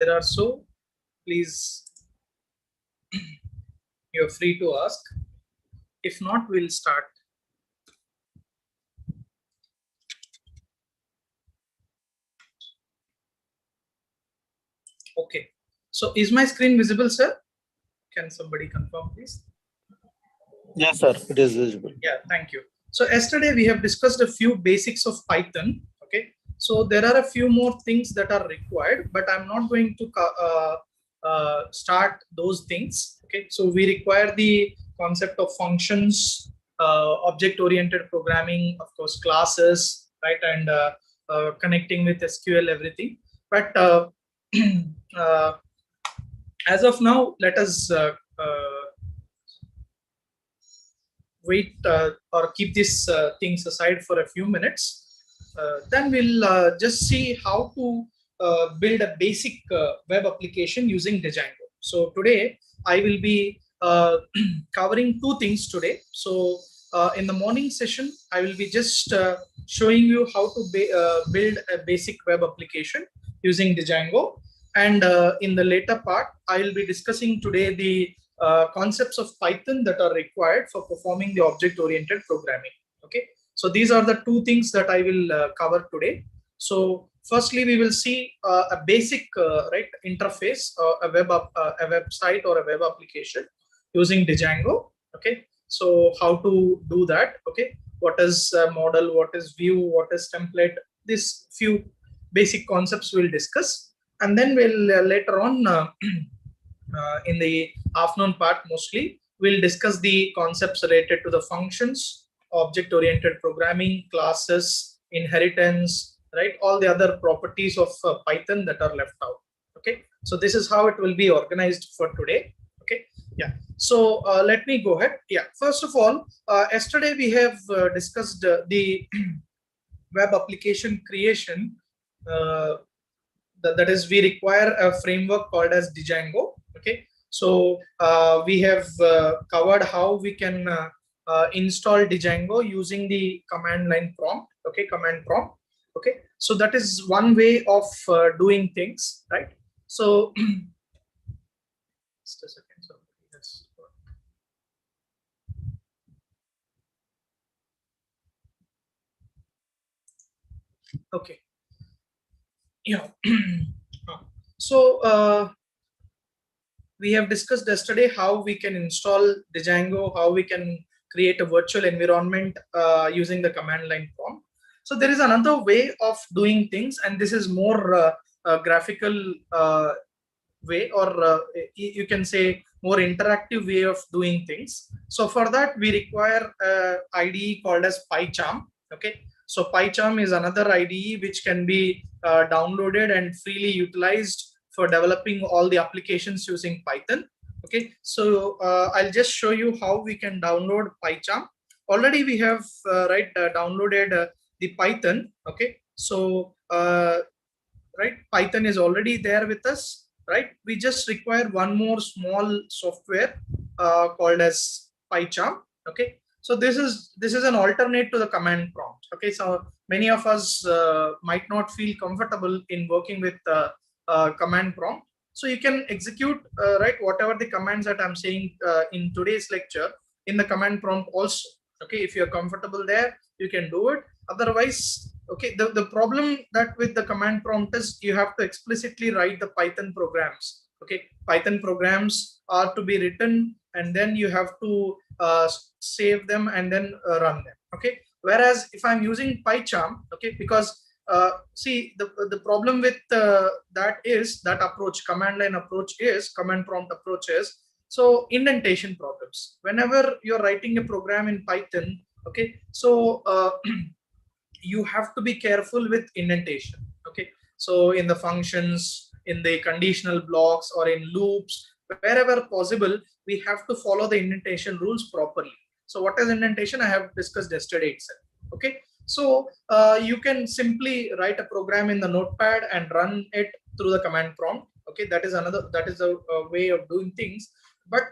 there are so, please, you're free to ask. If not, we'll start. Okay. So is my screen visible, sir? Can somebody confirm, please? Yes, sir. It is visible. Yeah, thank you. So yesterday we have discussed a few basics of Python. Okay. So there are a few more things that are required, but I'm not going to start those things. Okay. So we require the concept of functions, object-oriented programming, of course, classes, right, and connecting with SQL, everything. But as of now, let us wait or keep these things aside for a few minutes. Then we'll just see how to build a basic web application using Django. So today I will be covering two things today. So in the morning session, I will be just showing you how to build a basic web application using Django. And in the later part, I will be discussing today the concepts of Python that are required for performing the object-oriented programming. Okay, so these are the two things that I will cover today. So firstly, we will see a basic right interface, a website or a web application using Django. Okay, so how to do that? Okay, what is model, what is view, what is template? These few basic concepts we'll discuss, and then we'll later on. In the afternoon part, mostly we'll discuss the concepts related to the functions, object-oriented programming, classes, inheritance, right? All the other properties of Python that are left out. Okay, so this is how it will be organized for today. Okay, yeah. So let me go ahead. Yeah, first of all, yesterday we have discussed the web application creation. That is, we require a framework called as Django. Okay, so we have covered how we can install Django using the command line prompt. Okay, command prompt. Okay, so that is one way of doing things, right? So just a second. So yes. Okay. Yeah. So we have discussed yesterday how we can install Django, how we can create a virtual environment using the command line prompt. So there is another way of doing things, and this is more graphical way, or you can say more interactive way of doing things. So for that, we require IDE called as PyCharm. Okay, so PyCharm is another IDE which can be downloaded and freely utilized for developing all the applications using Python. Okay, so I'll just show you how we can download PyCharm. Already we have downloaded the Python. Okay, so right, Python is already there with us. Right, we just require one more small software called as PyCharm. Okay, so this is an alternate to the command prompt. Okay, so many of us might not feel comfortable in working with command prompt. So you can execute right whatever the commands that I'm saying in today's lecture in the command prompt also. Okay, if you're comfortable there, you can do it. Otherwise, okay, the problem that with the command prompt is you have to explicitly write the Python programs. Okay, Python programs are to be written, and then you have to save them and then run them. Okay, whereas if I'm using PyCharm, okay, because see, the problem with that is that approach, command line approach is, command prompt approach is, so indentation problems. Whenever you're writing a program in Python, okay, so you have to be careful with indentation. Okay, so in the functions, in the conditional blocks, or in loops, wherever possible, we have to follow the indentation rules properly. So what is indentation? I have discussed yesterday itself. Okay, so you can simply write a program in the notepad and run it through the command prompt. Okay, that is a way of doing things. But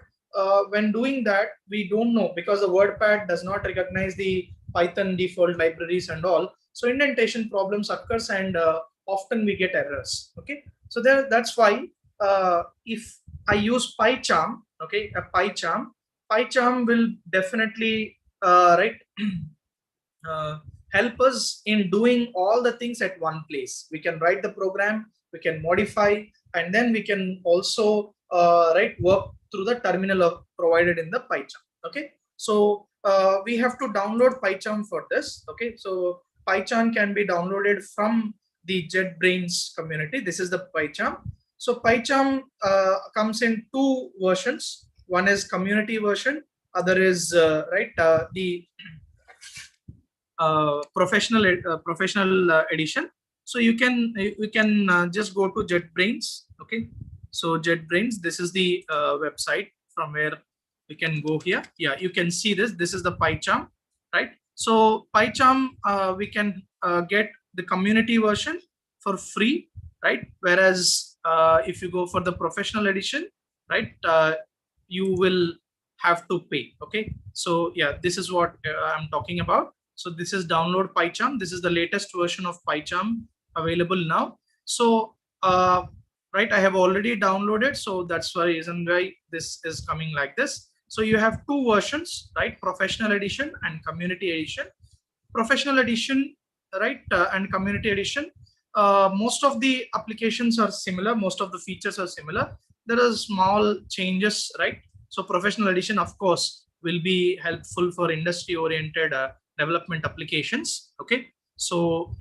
when doing that, we don't know, because the WordPad does not recognize the Python default libraries and all. So indentation problems occurs, and often we get errors. Okay, So that's why if I use PyCharm, okay, a PyCharm will definitely right help us in doing all the things at one place. We can write the program, we can modify, and then we can also work through the terminal provided in the PyCharm. Okay, so we have to download PyCharm for this. Okay, so PyCharm can be downloaded from the JetBrains community. This is the PyCharm. So PyCharm comes in two versions. One is community version, other is the professional edition. So you can just go to JetBrains. Okay, so JetBrains, this is the website from where we can go here. Yeah, you can see this is the PyCharm, right? So PyCharm, we can get the community version for free, right? Whereas if you go for the professional edition, right, you will have to pay. Okay, so yeah, this is what I'm talking about. So this is download PyCharm. This is the latest version of PyCharm available now. So right, I have already downloaded. So that's the reason why this is coming like this. So you have two versions, right? Professional edition and community edition. Professional edition, right, and community edition. Most of the applications are similar. Most of the features are similar. There are small changes, right? So professional edition, of course, will be helpful for industry-oriented development applications. Okay, so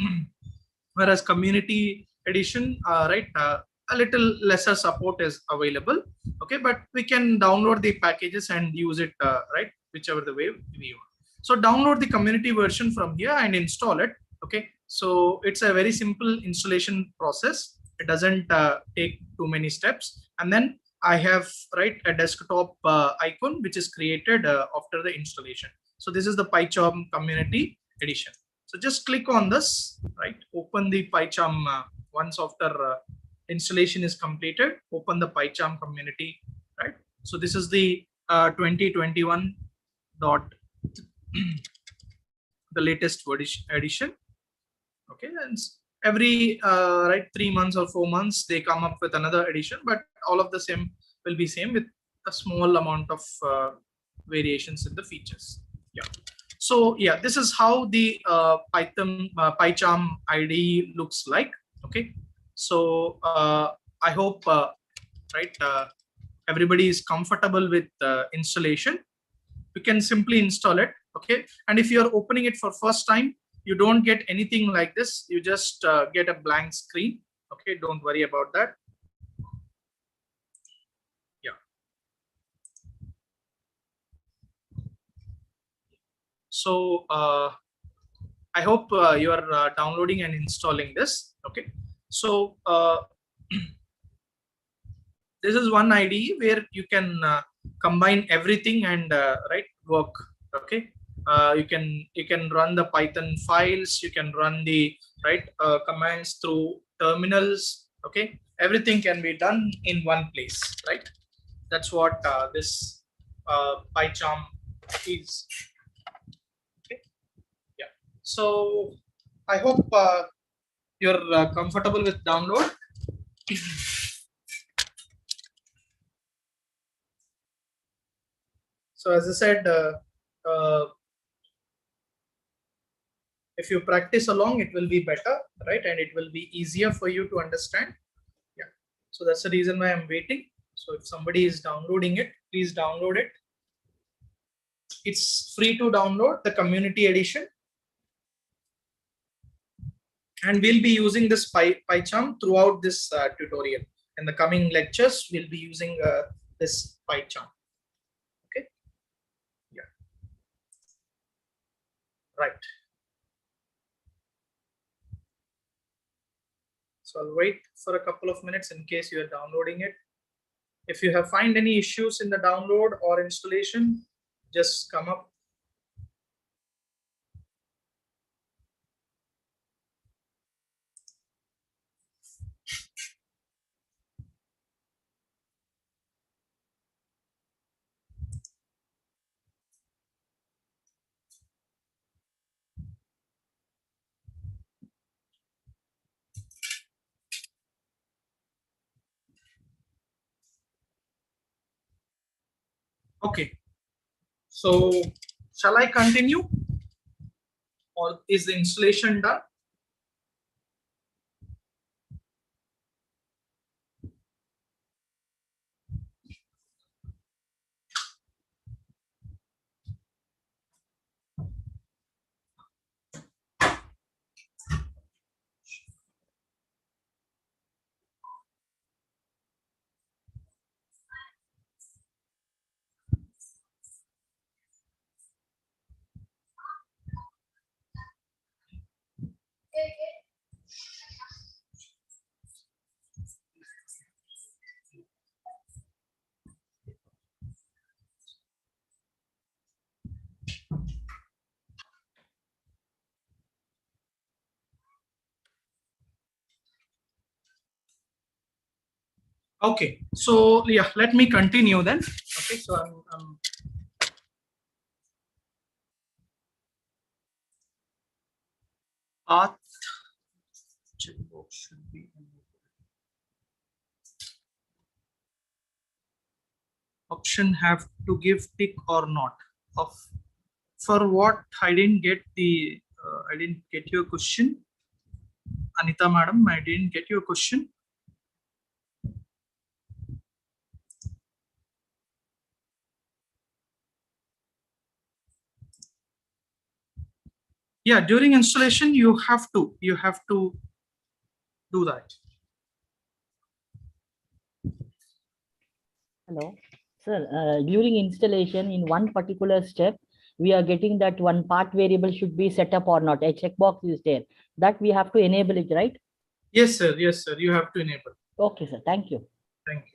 whereas community edition, a little lesser support is available. Okay, but we can download the packages and use it, right, whichever the way we want. So download the community version from here and install it. Okay, so it's a very simple installation process. It doesn't take too many steps. And then I have, right, a desktop icon which is created after the installation. So this is the PyCharm community edition. So just click on this, right? Open the PyCharm once after installation is completed. Open the PyCharm community, right? So this is the 2021 dot the latest edition. Okay, and every 3 months or 4 months they come up with another edition, but all of the same will be same with a small amount of variations in the features. Yeah. So yeah, this is how the PyCharm IDE looks like. Okay, so I hope everybody is comfortable with installation. You can simply install it. Okay, and if you're opening it for first time, you don't get anything like this. You just get a blank screen. Okay, don't worry about that. Yeah. So I hope you are downloading and installing this. Okay, so this is one IDE where you can combine everything and work. Okay, you can run the Python files. You can run the commands through terminals. Okay, everything can be done in one place. Right, that's what this PyCharm is. Okay, yeah. So I hope you're comfortable with download. So as I said, if you practice along, it will be better, right? And it will be easier for you to understand. Yeah. So that's the reason why I'm waiting. So if somebody is downloading it, please download it. It's free to download the community edition. And we'll be using this PyCharm throughout this tutorial. In the coming lectures, we'll be using this PyCharm. Okay. Yeah. Right. So I'll wait for a couple of minutes in case you are downloading it. If you have find any issues in the download or installation, just come up. Okay, so shall I continue or is the installation done? Okay, so yeah, let me continue then. Okay, so I'm path checkbox should be option have to give tick or not. Of for what I didn't get the I didn't get your question, Anita madam. I didn't get your question. Yeah, during installation you have to do that. Hello, sir. During installation, in one particular step, we are getting that one part variable should be set up or not. A checkbox is there that we have to enable it, right? Yes, sir. Yes, sir. You have to enable. Okay, sir. Thank you. Thank you.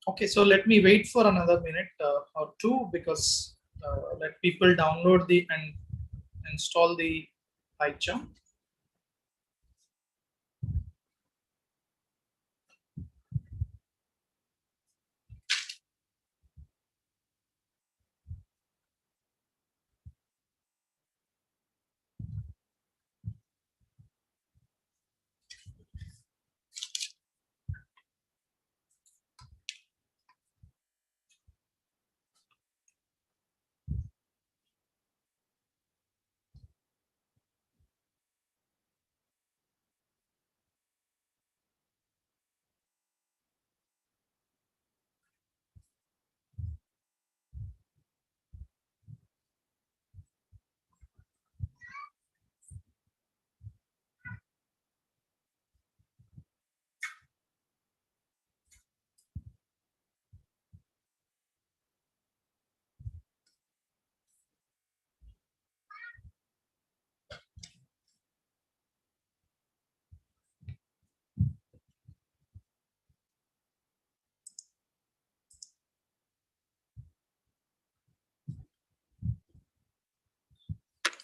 Okay, so let me wait for another minute or two because let people download the and install the PyCharm.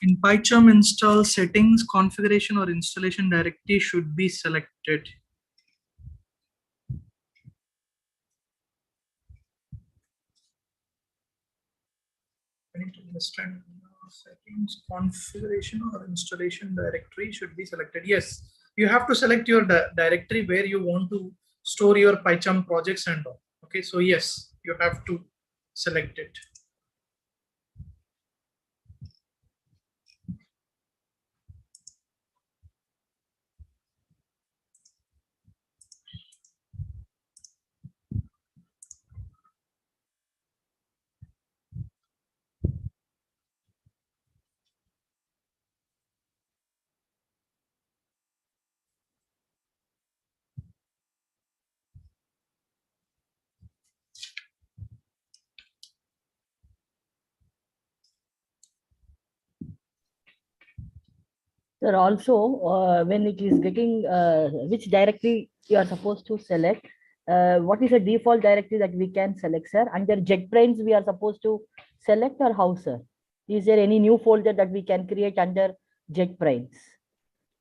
In PyCharm install settings, configuration or installation directory should be selected. I need to understand settings, configuration or installation directory should be selected. Yes, you have to select your directory where you want to store your PyCharm projects and all. Okay, so yes, you have to select it. Sir, also, when it is getting, which directory you are supposed to select, what is the default directory that we can select, sir? Under JetBrains, we are supposed to select, or how, sir? Is there any new folder that we can create under JetBrains?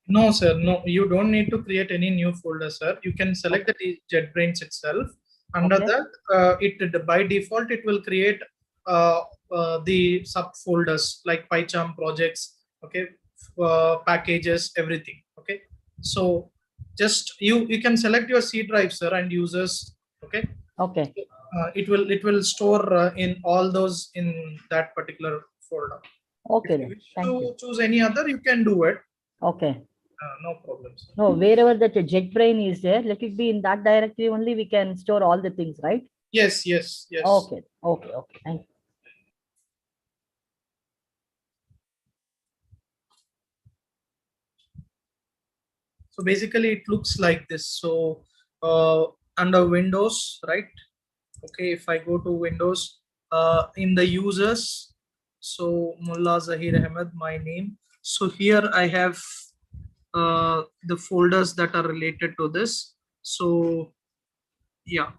No, sir. No, you don't need to create any new folder, sir. You can select the JetBrains itself. Under that, it by default it will create the subfolders like PyCharm projects, okay, packages, everything. Okay, so just you can select your C drive, sir, and users. Okay. Okay. It will store in all those in that particular folder. Okay. If you wish to choose any other, you can do it. Okay. No problems. No, wherever that JetBrain is there, let it be in that directory only. We can store all the things, right? Yes, yes, yes. Okay, okay, okay. Thank you. So basically, it looks like this. So under Windows, right? Okay, if I go to Windows, in the users, so Mullah Zahir Ahmed, my name. So here I have the folders that are related to this. So yeah.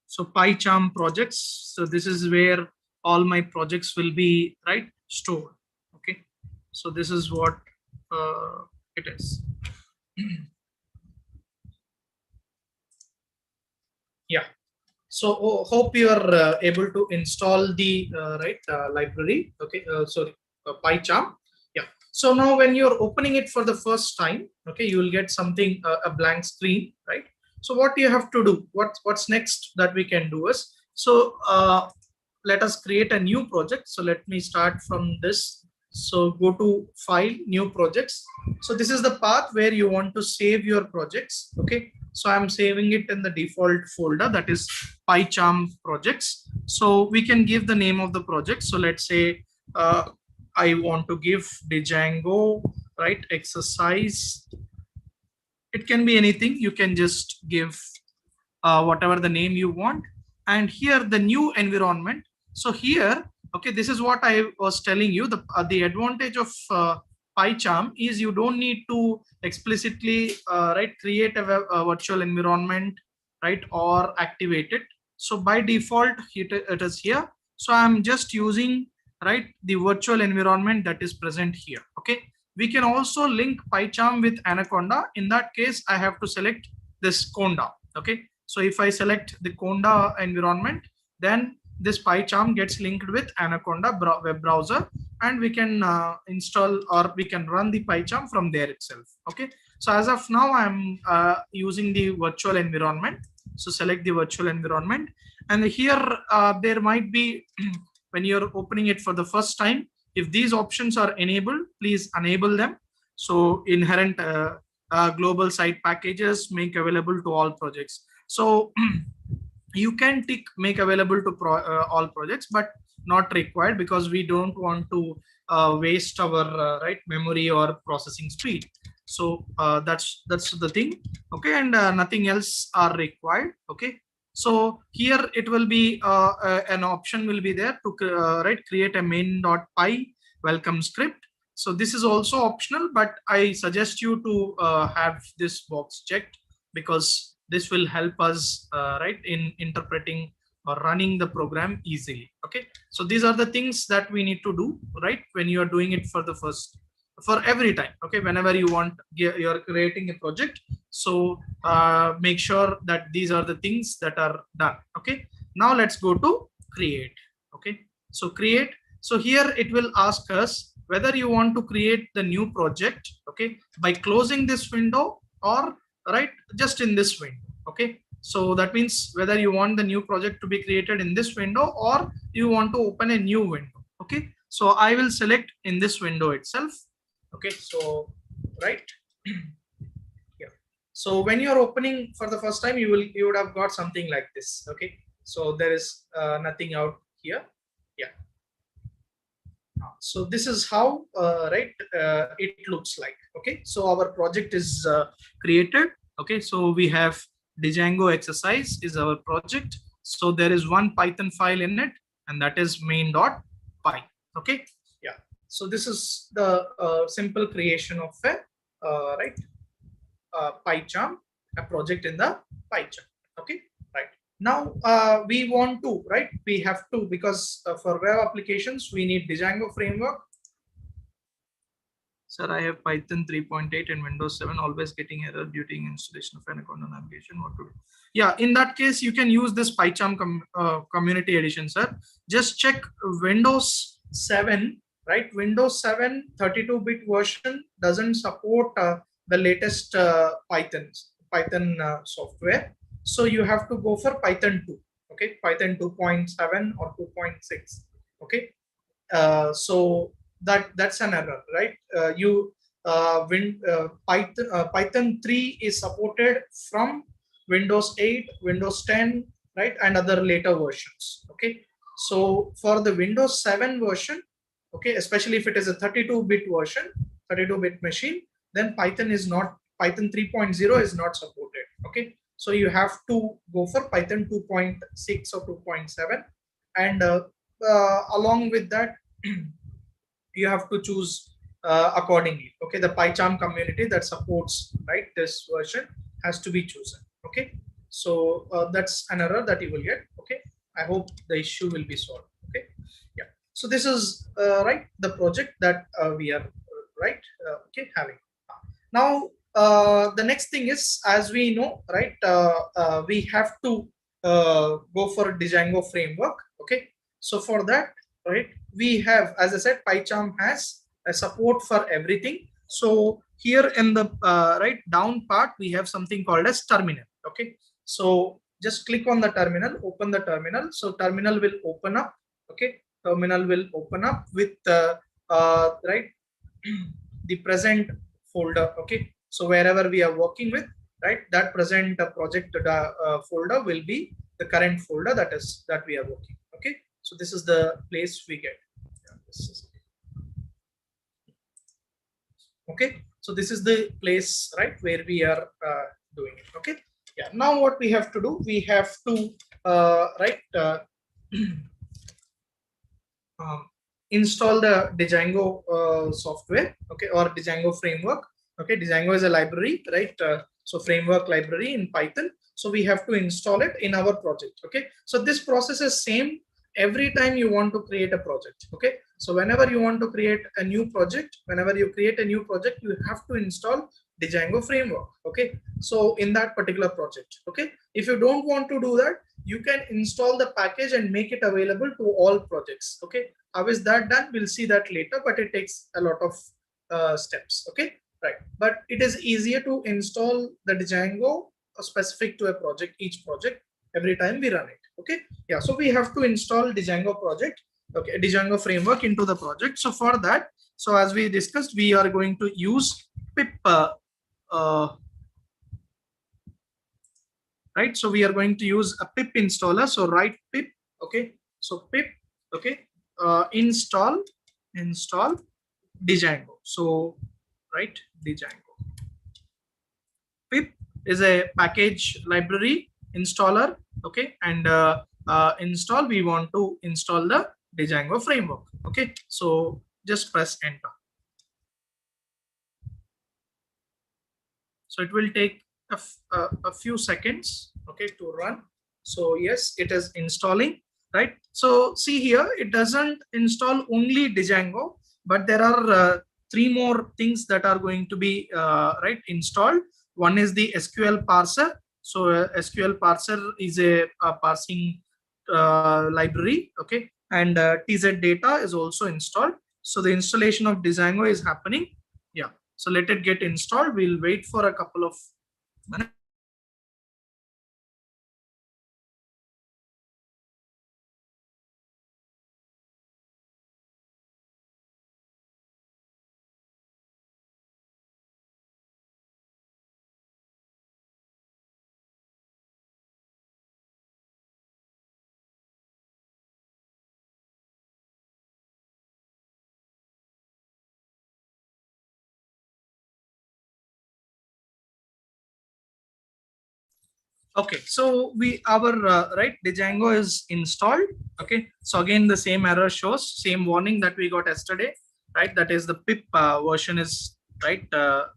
So PyCharm projects. So this is where all my projects will be stored. Okay. So this is what it is. Yeah. So hope you are able to install the library. Okay. Sorry, PyCharm. Yeah. So now when you're opening it for the first time, okay, you will get something a blank screen, right? So what you have to do, what's next that we can do is, so let us create a new project. So let me start from this. So go to File, New Projects. So this is the path where you want to save your projects. Okay. So I'm saving it in the default folder, that is PyCharm projects. So we can give the name of the project. So let's say I want to give Django, right, exercise. It can be anything. You can just give whatever the name you want. And here the new environment. So here, okay, this is what I was telling you. The advantage of PyCharm is you don't need to explicitly create a virtual environment, right, or activate it. So by default, it is here. So I'm just using the virtual environment that is present here. Okay. We can also link PyCharm with Anaconda. In that case, I have to select this Conda. Okay. So if I select the Conda environment, then this PyCharm gets linked with Anaconda web browser, and we can install, or we can run the PyCharm from there itself. Okay. So as of now, I'm using the virtual environment. So select the virtual environment, and here there might be when you're opening it for the first time, if these options are enabled, please enable them. So inherent global site packages make available to all projects. So you can tick make available to all projects, but not required, because we don't want to waste our memory or processing speed. So that's the thing. Okay, and nothing else are required. Okay. So here it will be an option will be there to create a main.py welcome script. So this is also optional, but I suggest you to have this box checked, because this will help us in interpreting or running the program easily. Okay. So these are the things that we need to do when you are doing it for the for every time. Okay. Whenever you are creating a project, so make sure that these are the things that are done. Okay. Now let's go to create. Okay. So create. So here it will ask us whether you want to create the new project, okay, by closing this window, or just in this window. Okay. So that means whether you want the new project to be created in this window, or you want to open a new window. Okay. So I will select in this window itself. Okay. So yeah. So when you're opening for the first time, you would have got something like this. Okay. So there is nothing out here. Yeah. So this is how it looks like. Okay. So our project is created. Okay. So we have Django exercise is our project. So there is one Python file in it, and that is main.py. Okay, yeah. So this is the simple creation of a PyCharm, a project in the PyCharm. Okay, right. Now we want to, we have to, because for web applications we need Django framework. Sir, I have Python 3.8 and Windows 7, always getting error due to installation of an account and navigation. What to do? Yeah, in that case, you can use this PyCharm community edition, sir. Just check Windows 7, right? Windows 7 32-bit version doesn't support the latest Python software. So you have to go for Python 2, okay? Python 2.7 or 2.6, okay? So that's an error, right? Python 3 is supported from Windows 8, Windows 10, right, and other later versions. Okay, so for the Windows 7 version, okay, especially if it is a 32-bit version, 32-bit machine, then Python 3.0 is not supported. Okay, so you have to go for Python 2.6 or 2.7, and along with that you have to choose accordingly. Okay, the PyCharm community that supports this version has to be chosen. Okay, so that's an error that you will get. Okay, I hope the issue will be solved. Okay, yeah. So this is the project that we are having. Now the next thing is, as we know, we have to go for Django framework. Okay, so for that, we have, as I said, PyCharm has a support for everything. So here in the down part, we have something called as terminal. Okay, so just click on the terminal, open the terminal. So terminal will open up. Okay, terminal will open up with the present folder. Okay, so wherever we are working with, that present project folder will be the current folder that we are working. Okay, so this is the place we get. Okay, so this is the place where we are doing it. Okay, yeah. Now what we have to do, we have to install the Django software, okay, or Django framework. Okay, Django is a library, so framework library in Python. So we have to install it in our project. Okay, so this process is same every time you want to create a project. Okay, so whenever you want to create a new project, you have to install Django framework. Okay, so in that particular project. Okay, if you don't want to do that, you can install the package and make it available to all projects. Okay, how is that done? We'll see that later, but it takes a lot of steps. Okay, right, but it is easier to install the Django specific to a project, each project, every time we run it. Okay, yeah, so we have to install Django project, okay, Django framework into the project. So for that, so as we discussed, we are going to use pip so we are going to use a pip installer. So write pip, okay, so pip, okay, install Django. So Django. Pip is a package library installer. Okay, and install, we want to install the Django framework. Okay, so just press enter. So it will take a few seconds, okay, to run. So yes, it is installing. So see here, it doesn't install only Django, but there are 3 more things that are going to be installed. One is the SQL parser. So SQL parser is a parsing library. Okay, and TZ data is also installed. So the installation of Django is happening. Yeah, so let it get installed. We'll wait for a couple of minutes. Okay, so our right Django is installed. Okay, so again the same error shows, same warning that we got yesterday, right? That is the pip version is right,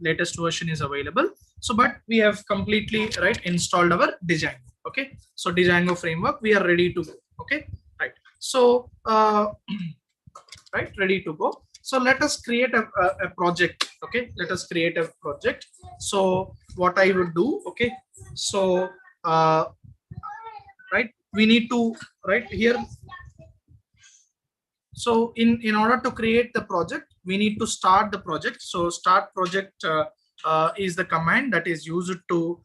latest version is available. So but we have completely right installed our Django. Okay, so Django framework, we are ready to go. Okay, right. So right, ready to go. So let us create a project. Okay, let us create a project. So what I would do, okay, so right, we need to right here. So in order to create the project, we need to start the project. So start project is the command that is used to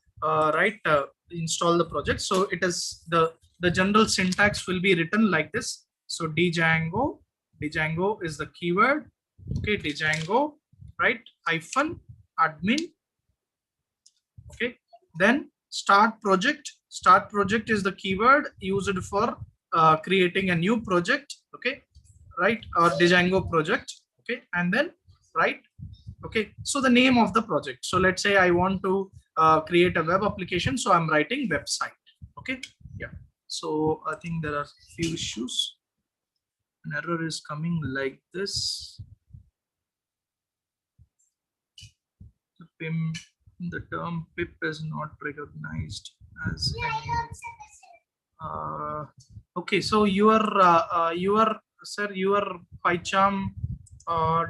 install the project. So it is the general syntax will be written like this. So Django is the keyword. Okay, Django, right, hyphen admin. Okay, then start project is the keyword used for creating a new project. Okay, right, or Django project. Okay, and then right. Okay, so the name of the project. So let's say I want to create a web application, so I'm writing website. Okay, yeah. So I think there are few issues. An error is coming like this. The term pip is not recognized as okay, so your sir, your PyCharm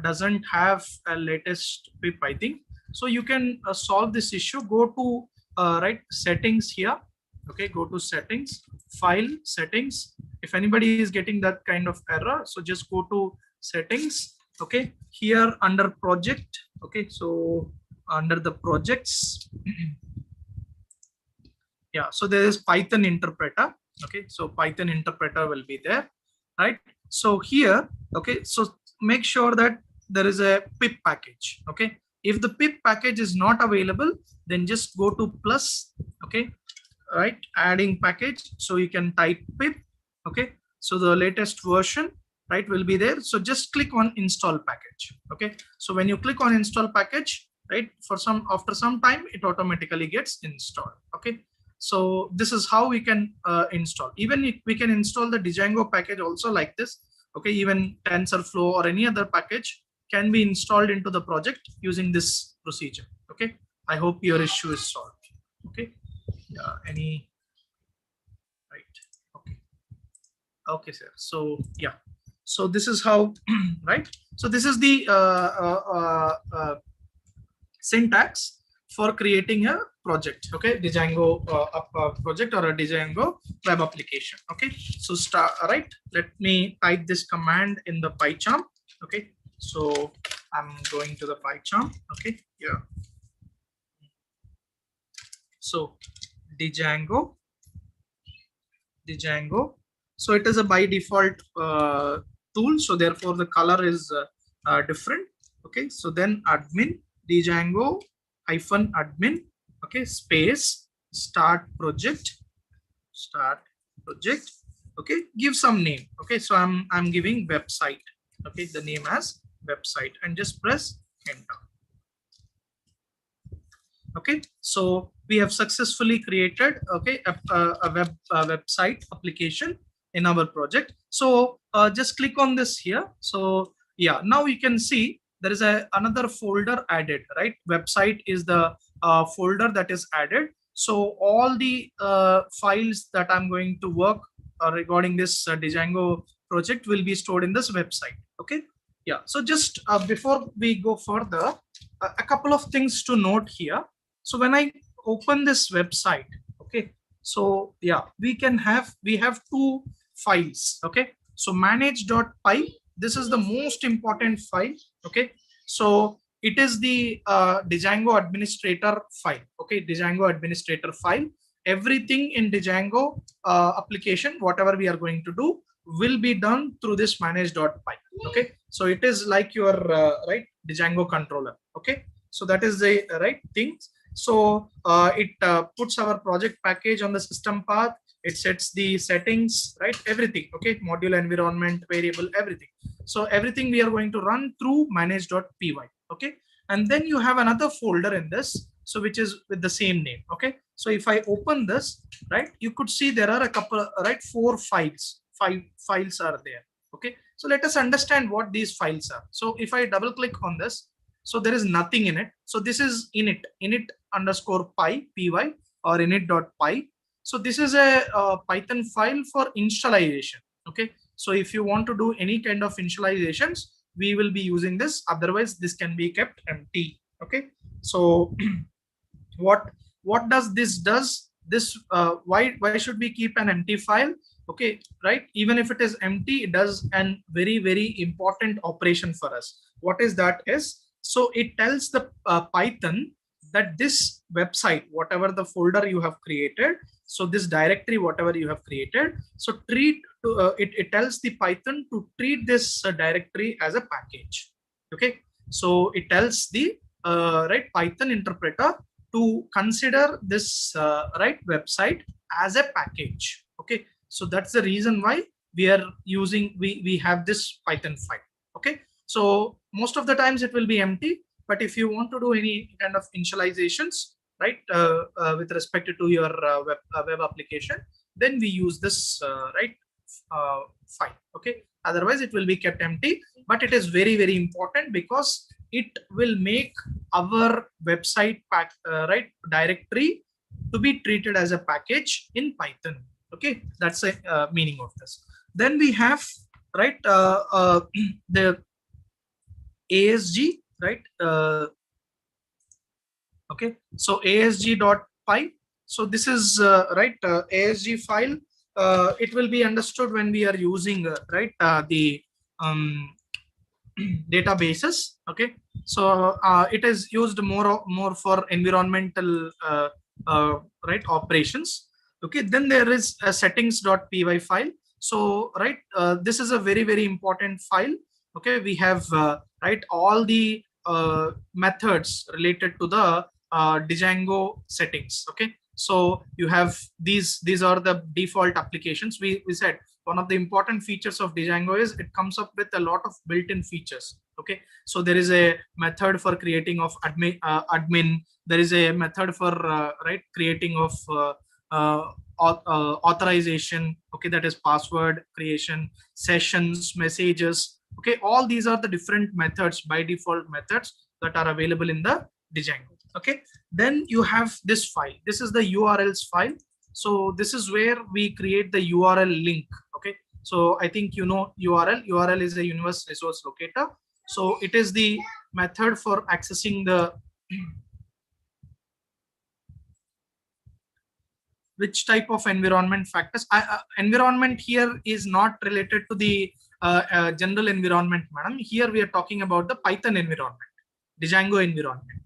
doesn't have a latest pip, I think. So you can solve this issue. Go to right settings here. Okay, go to settings, file, settings. If anybody is getting that kind of error, so just go to settings. Okay, here under project. Okay, so under the projects, yeah, so there is Python interpreter. Okay, so Python interpreter will be there, right? So here, okay, so make sure that there is a pip package. Okay, if the pip package is not available, then just go to plus. Okay, right, adding package, so you can type pip. Okay, so the latest version, right, will be there. So just click on install package. Okay, so when you click on install package, right, after some time it automatically gets installed. Okay, so this is how we can install. Even if we can install the Django package also like this. Okay, even TensorFlow or any other package can be installed into the project using this procedure. Okay, I hope your issue is solved. Okay, yeah, any right. Okay, okay, sir. So yeah, so this is how right. So this is the syntax for creating a project. Okay, Django project or a Django web application. Okay, so start right. Let me type this command in the PyCharm. Okay, so I'm going to the PyCharm. Okay, yeah. So Django. So it is a by default tool. So therefore the color is different. Okay, so then admin Django hyphen admin. Okay, space start project. Okay, give some name. Okay, so I'm giving website. Okay, the name as website, and just press enter. Okay, so we have successfully created okay a website application in our project. So just click on this here. So yeah, now you can see there is another folder added, right? Website is the folder that is added. So all the files that I'm going to work regarding this Django project will be stored in this website. Okay, yeah. So just before we go further, a couple of things to note here. So when I open this website, okay, so yeah, we have two files. Okay, so manage.py, this is the most important file. Okay, so it is the Django administrator file. Okay, Django administrator file. Everything in Django application, whatever we are going to do, will be done through this manage.py. Okay, so it is like your right Django controller. Okay, so that is the right thing. So it puts our project package on the system path. It sets the settings, right? Everything. Okay, module, environment, variable, everything. So everything we are going to run through manage.py. Okay, and then you have another folder in this. so which is with the same name. Okay, so if I open this, right, you could see there are a couple, right, 4 files, 5 files are there. Okay, so let us understand what these files are. So if I double click on this, so there is nothing in it. So this is init underscore py or init.py. So this is a Python file for installation. Okay, so if you want to do any kind of initializations, we will be using this. Otherwise, this can be kept empty. Okay, so what does this does? This why should we keep an empty file? Okay, right? Even if it is empty, it does an very important operation for us. What is that? Is so it tells the Python that this website, whatever the folder you have created, so this directory, whatever you have created, so it tells the Python to treat this directory as a package. Okay, so it tells the right Python interpreter to consider this right website as a package. Okay, so that's the reason why we are using we have this Python file. Okay, so most of the times it will be empty, but if you want to do any kind of initializations, right, with respect to your web application, then we use this right file. Okay, otherwise it will be kept empty, but it is very important because it will make our website right directory to be treated as a package in Python. Okay, that's a meaning of this. Then we have right the ASG, right? Okay, so asg.py. So this is right ASG file. It will be understood when we are using right the databases. Okay, so it is used more for environmental right operations. Okay, then there is a settings.py file. So right this is a very important file. Okay, we have right all the methods related to the Django settings. Okay, so you have these are the default applications. We said one of the important features of Django is it comes up with a lot of built-in features. Okay, so there is a method for creating of admin. There is a method for right creating of authorization. Okay, that is password creation, sessions, messages. Okay, all these are the different methods, by default methods, that are available in the Django. Okay, then you have this file. This is the URLs file. So this is where we create the URL link. Okay, so I think you know URL is a universal resource locator. So it is the method for accessing the which type of environment factors. Environment here is not related to the general environment, madam. Here we are talking about the Python environment, Django environment.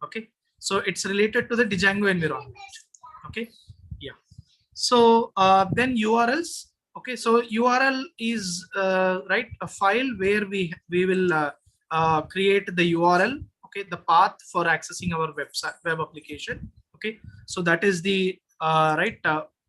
Okay, so it's related to the Django environment. Okay, yeah. So then URLs. Okay, so URL is right a file where we will create the URL. Okay, the path for accessing our website web application. Okay, so that is the right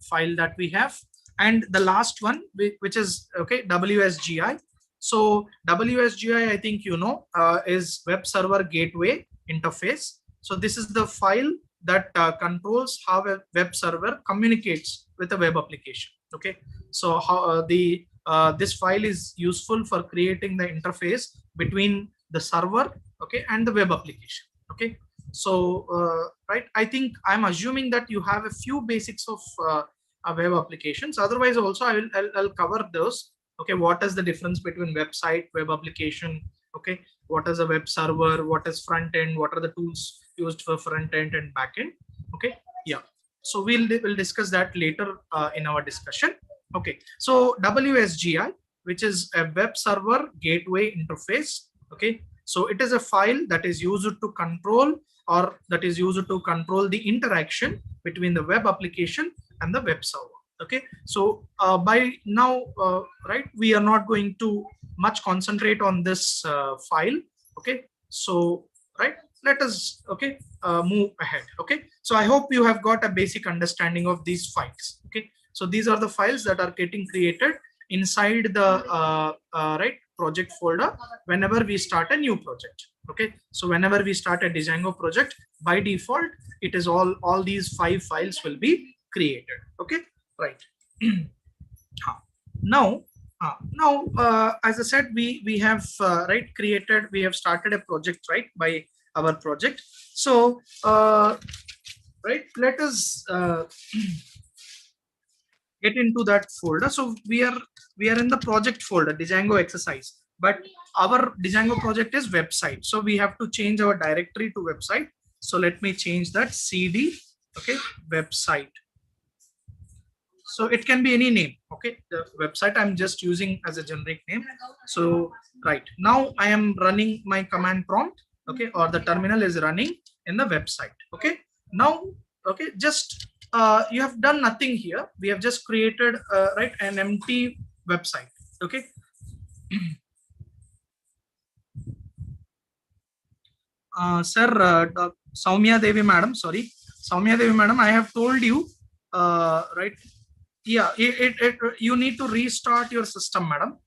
file that we have. And the last one, which is okay, WSGI. So WSGI, I think you know, is web server gateway interface. So this is the file that controls how a web server communicates with a web application. Okay, so how this file is useful for creating the interface between the server, okay, and the web application. Okay, so right, I think I'm assuming that you have a few basics of web applications. Otherwise also I'll cover those. Okay, what is the difference between website, web application? Okay, what is a web server, what is front end, what are the tools used for front end and back end? Okay, yeah, so we'll discuss that later in our discussion. Okay, so WSGI, which is a web server gateway interface. Okay, so it is a file that is used to control, or that is used to control the interaction between the web application and the web server. Okay, so by now right, we are not going to much concentrate on this file. Okay, so right, let us okay move ahead. Okay, so I hope you have got a basic understanding of these files. Okay, so these are the files that are getting created inside the right project folder whenever we start a new project. Okay, so whenever we start a Django project, by default, it is all these 5 files will be created. Okay, right. Now, as I said, we have right created, we have started a project, right, by our project. So right, let us get into that folder. So we are in the project folder, Django exercise, but our Django project is website, so we have to change our directory to website. So let me change that, cd, okay, website. So it can be any name. Okay, the website I'm just using as a generic name. So right now I am running my command prompt, okay, or the terminal is running in the website. Okay, now, okay, just you have done nothing here. We have just created right, an empty website. Okay. Sir, Soumya Devi madam, sorry, Soumya Devi madam, I have told you, right, yeah, you need to restart your system, madam.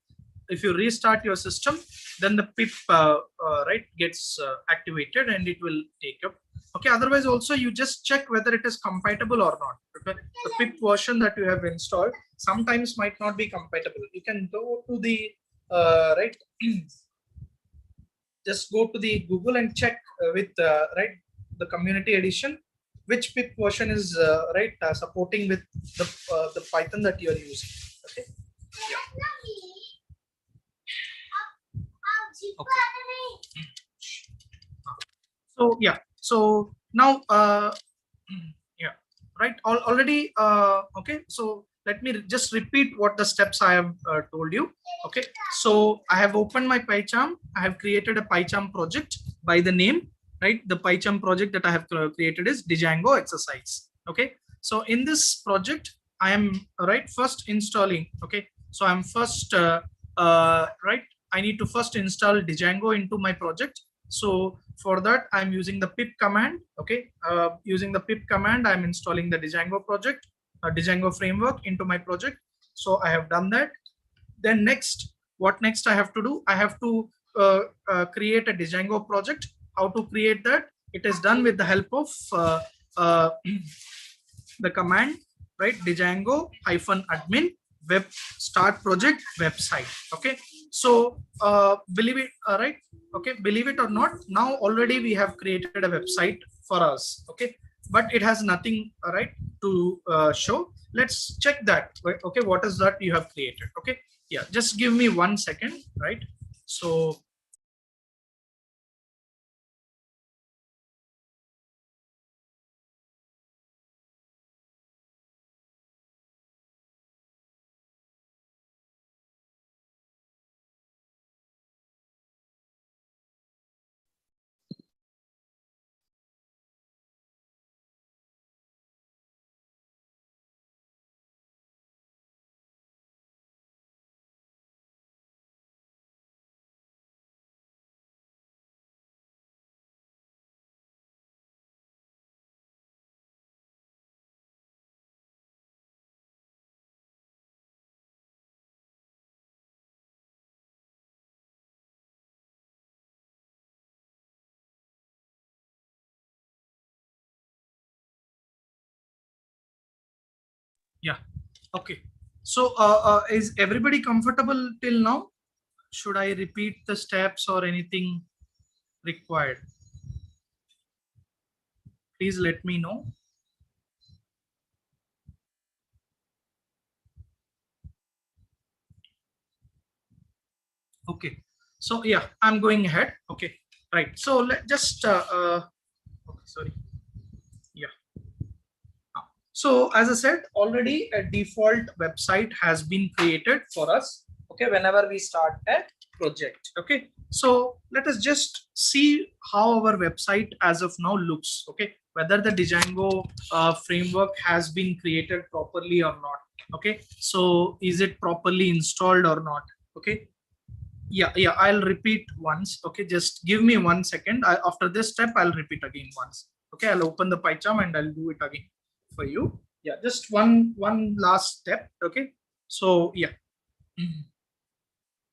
If you restart your system, then the pip right gets activated and it will take up. Okay, otherwise also you just check whether it is compatible or not. Okay? The pip version that you have installed sometimes might not be compatible. You can go to the right, just go to the Google and check with right, the community edition, which pip version is right supporting with the Python that you are using. Okay. Yeah. Okay. So yeah, so now yeah, right, already okay, so let me just repeat what the steps I have told you. Okay, so I have opened my PyCharm. I have created a PyCharm project by the name, right? The PyCharm project that I have created is Django exercise. Okay, so in this project I am right first installing. Okay, so I'm first right, I need to first install Django into my project. So for that, I'm using the pip command. Okay, using the pip command, I'm installing the Django project, Django framework into my project. So I have done that. Then next, what next I have to do? I have to create a Django project. How to create that? It is done with the help of the command, right? Django -admin web start project website. Okay, so believe it, right? Okay, believe it or not, now already we have created a website for us. Okay, but it has nothing right to show. Let's check that. Okay, what is that you have created? Okay, yeah, just give me 1 second, right? So yeah, okay. So is everybody comfortable till now? Should I repeat the steps or anything required? Please let me know. Okay, so yeah, I'm going ahead. Okay, right. So let just okay, sorry. Yeah. So as I said, already a default website has been created for us. Okay, whenever we start a project. Okay, so let us just see how our website as of now looks. Okay, whether the Django framework has been created properly or not. Okay, so is it properly installed or not? Okay, yeah, I'll repeat once. Okay, just give me 1 second. After this step I'll repeat again once. Okay, I'll open the PyCharm and I'll do it again for you. Yeah, just one last step. Okay, so yeah.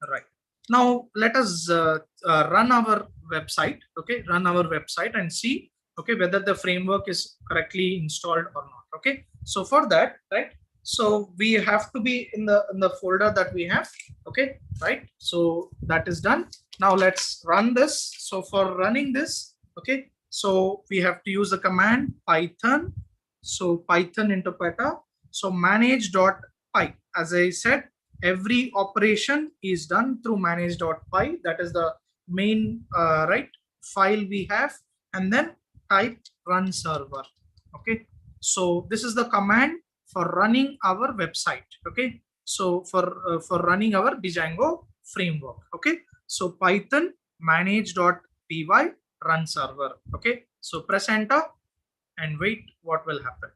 Right, Now let us run our website. Okay, run our website and see, okay, whether the framework is correctly installed or not. Okay, so for that, right, so we have to be in the folder that we have. Okay, right, so that is done. Now let's run this. So for running this, okay, so we have to use the command Python. So Python interpreter. So manage.py. As I said, every operation is done through manage.py. That is the main right file we have, and then type run server. Okay, so this is the command for running our website. Okay, so for running our Django framework. Okay, so Python manage.py run server. Okay, so press enter and wait what will happen.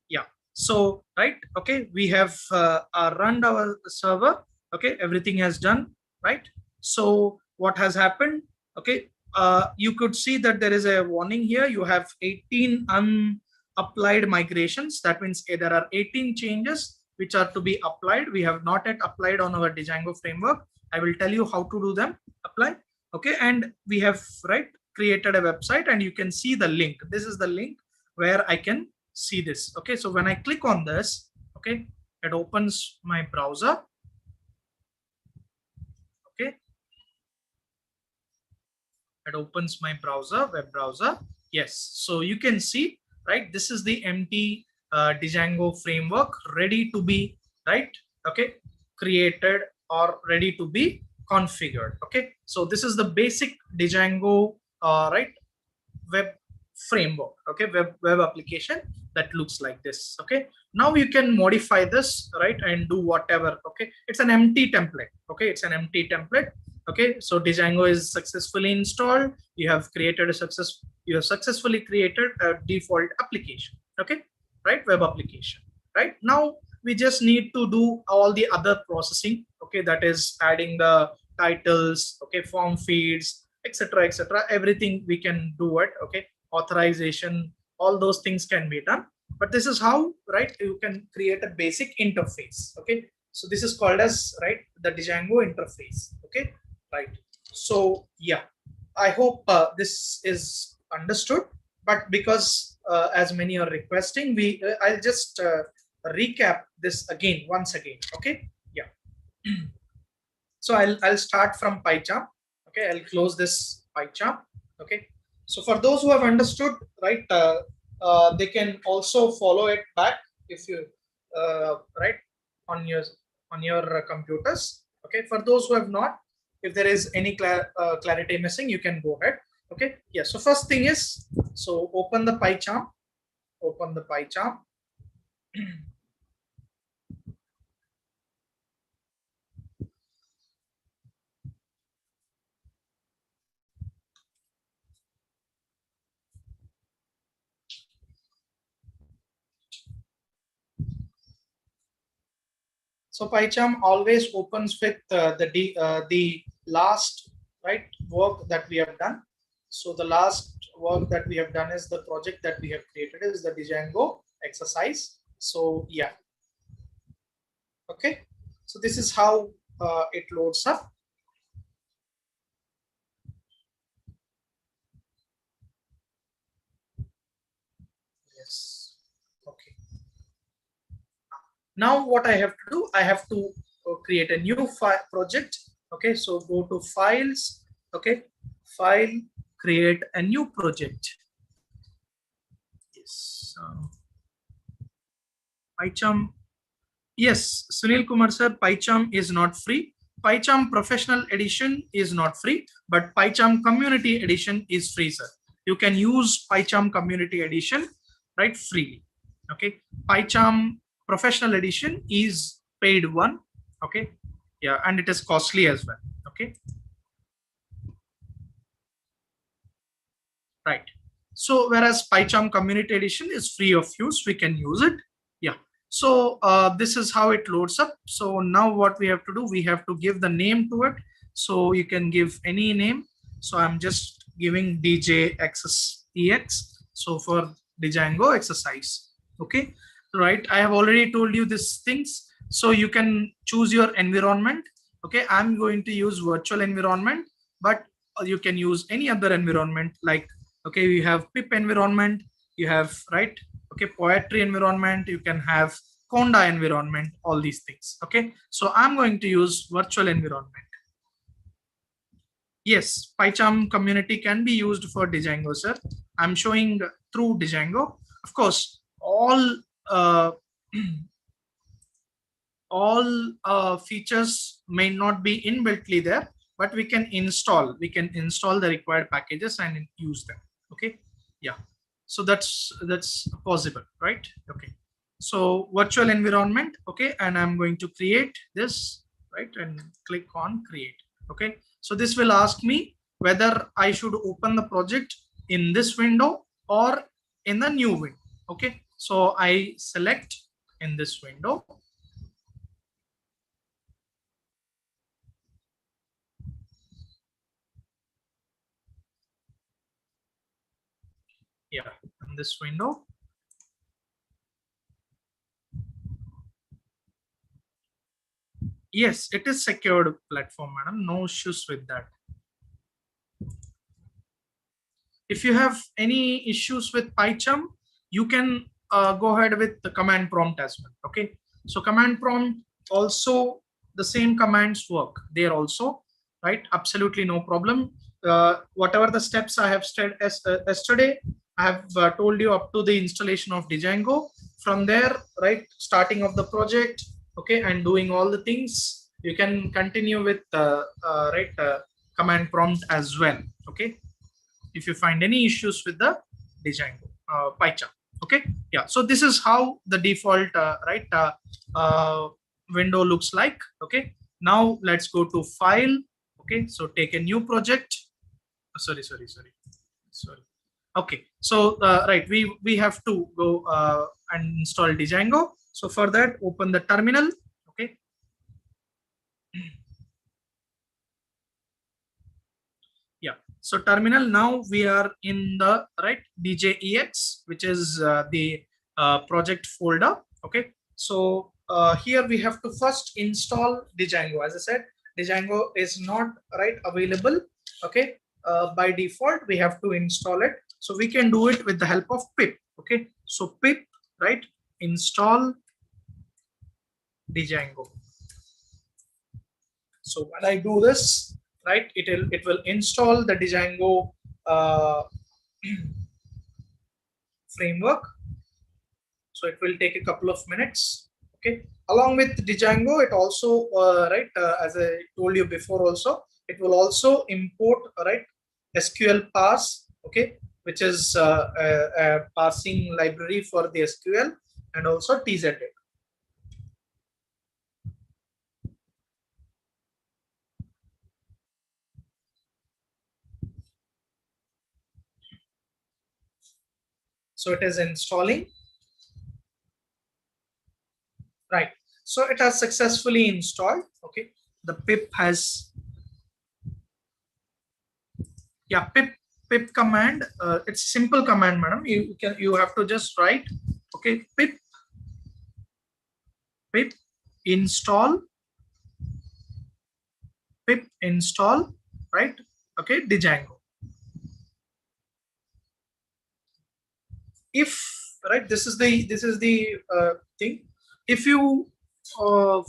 Yeah, so right, okay, we have run our server. Okay, everything has done, right? So what has happened? Okay, you could see that there is a warning here. You have 18 unapplied migrations. That means there are 18 changes which are to be applied. We have not yet applied on our Django framework. I will tell you how to do them apply. Okay, and we have created a website, and you can see the link. This is the link where I can see this. Okay, so when I click on this, okay, it opens my browser. Okay, it opens my browser, web browser. Yes, so you can see, right, this is the empty Django framework ready to be okay, created or ready to be configured. Okay, so this is the basic Django web framework. Okay, web application that looks like this. Okay, now you can modify this, right, and do whatever. Okay, it's an empty template. Okay, it's an empty template. Okay, so Django is successfully installed. You have successfully created a default application. Okay, right, web application. Right, now we just need to do all the other processing. Okay, that is adding the titles, okay, form feeds, etc., etc. Everything we can do it. Okay, authorization, all those things can be done. But this is how, right, you can create a basic interface. Okay, so this is called as, right, the Django interface. Okay, right. So yeah, I hope this is understood. But because as many are requesting, I'll just recap this again once again. Okay, yeah. So I'll start from PyCharm. Okay, I'll close this PyCharm. Okay, so for those who have understood, right, they can also follow it back if you right on your computers. Okay, for those who have not, if there is any clarity missing, you can go ahead. Okay, yeah. So first thing is, so open the PyCharm. Open the PyCharm. So PyCharm always opens with the last, right, work that we have done. So the last work that we have done is the project that we have created is the Django exercise. So yeah. Okay. So this is how it loads up. Yes. Okay. Now what I have to do, I have to create a new project. Okay, so go to files. Okay, file, create a new project. Yes. PyCharm. Yes, Sunil Kumar sir, PyCharm is not free. PyCharm Professional Edition is not free, but PyCharm Community Edition is free, sir. You can use PyCharm Community Edition, right, freely. Okay, PyCharm Professional Edition is paid one. Okay, yeah, and it is costly as well. Okay, right. So whereas PyCharm Community Edition is free of use, we can use it. Yeah. So this is how it loads up. So now what we have to do, we have to give the name to it. So you can give any name. So I'm just giving DJ access EX. So for Django exercise. Okay, right. I have already told you these things. So you can choose your environment. Okay, I'm going to use virtual environment, but you can use any other environment. Like, okay, you have pip environment, you have, right, okay, poetry environment, you can have conda environment, all these things. Okay, so I'm going to use virtual environment. Yes, PyCharm community can be used for Django, sir. I'm showing through Django. Of course, uh, all features may not be inbuiltly there, but we can install the required packages and use them. Okay, yeah, so that's possible, right? Okay, so virtual environment. Okay, and I'm going to create this, right, and click on create. Okay, so this will ask me whether I should open the project in this window or in the new window. Okay, so I select in this window. Yeah, in this window. Yes, it is secured platform, madam. No issues with that. If you have any issues with PyCharm, you can go ahead with the command prompt as well. Okay, so command prompt also, the same commands work there also, right? Absolutely no problem. Whatever the steps I have said yesterday, I have told you up to the installation of Django. From there, right, starting of the project, okay, and doing all the things, you can continue with command prompt as well. Okay, if you find any issues with the Django PyCharm. Okay, yeah. So this is how the default window looks like. Okay, now let's go to file. Okay, so take a new project. Sorry. Okay, so right, we have to go and install Django. So for that, open the terminal. Okay. Yeah, so terminal, now we are in the right DJEX, which is the project folder. Okay, so here we have to first install Django. As I said, Django is not right available. Okay, by default we have to install it, so we can do it with the help of pip. Okay, so pip, right, install Django. So when I do this, right, it will install the Django framework. So it will take a couple of minutes. Okay, along with Django, it also as I told you before, also it will also import, right, SQL parse. Okay, which is a parsing library for the SQL, and also TZ data. So it is installing. Right. So it has successfully installed. Okay. The pip has, yeah, pip command. It's simple command, madam. You have to just write, okay, pip install, right? Okay, Django. If, right, this is the thing. If you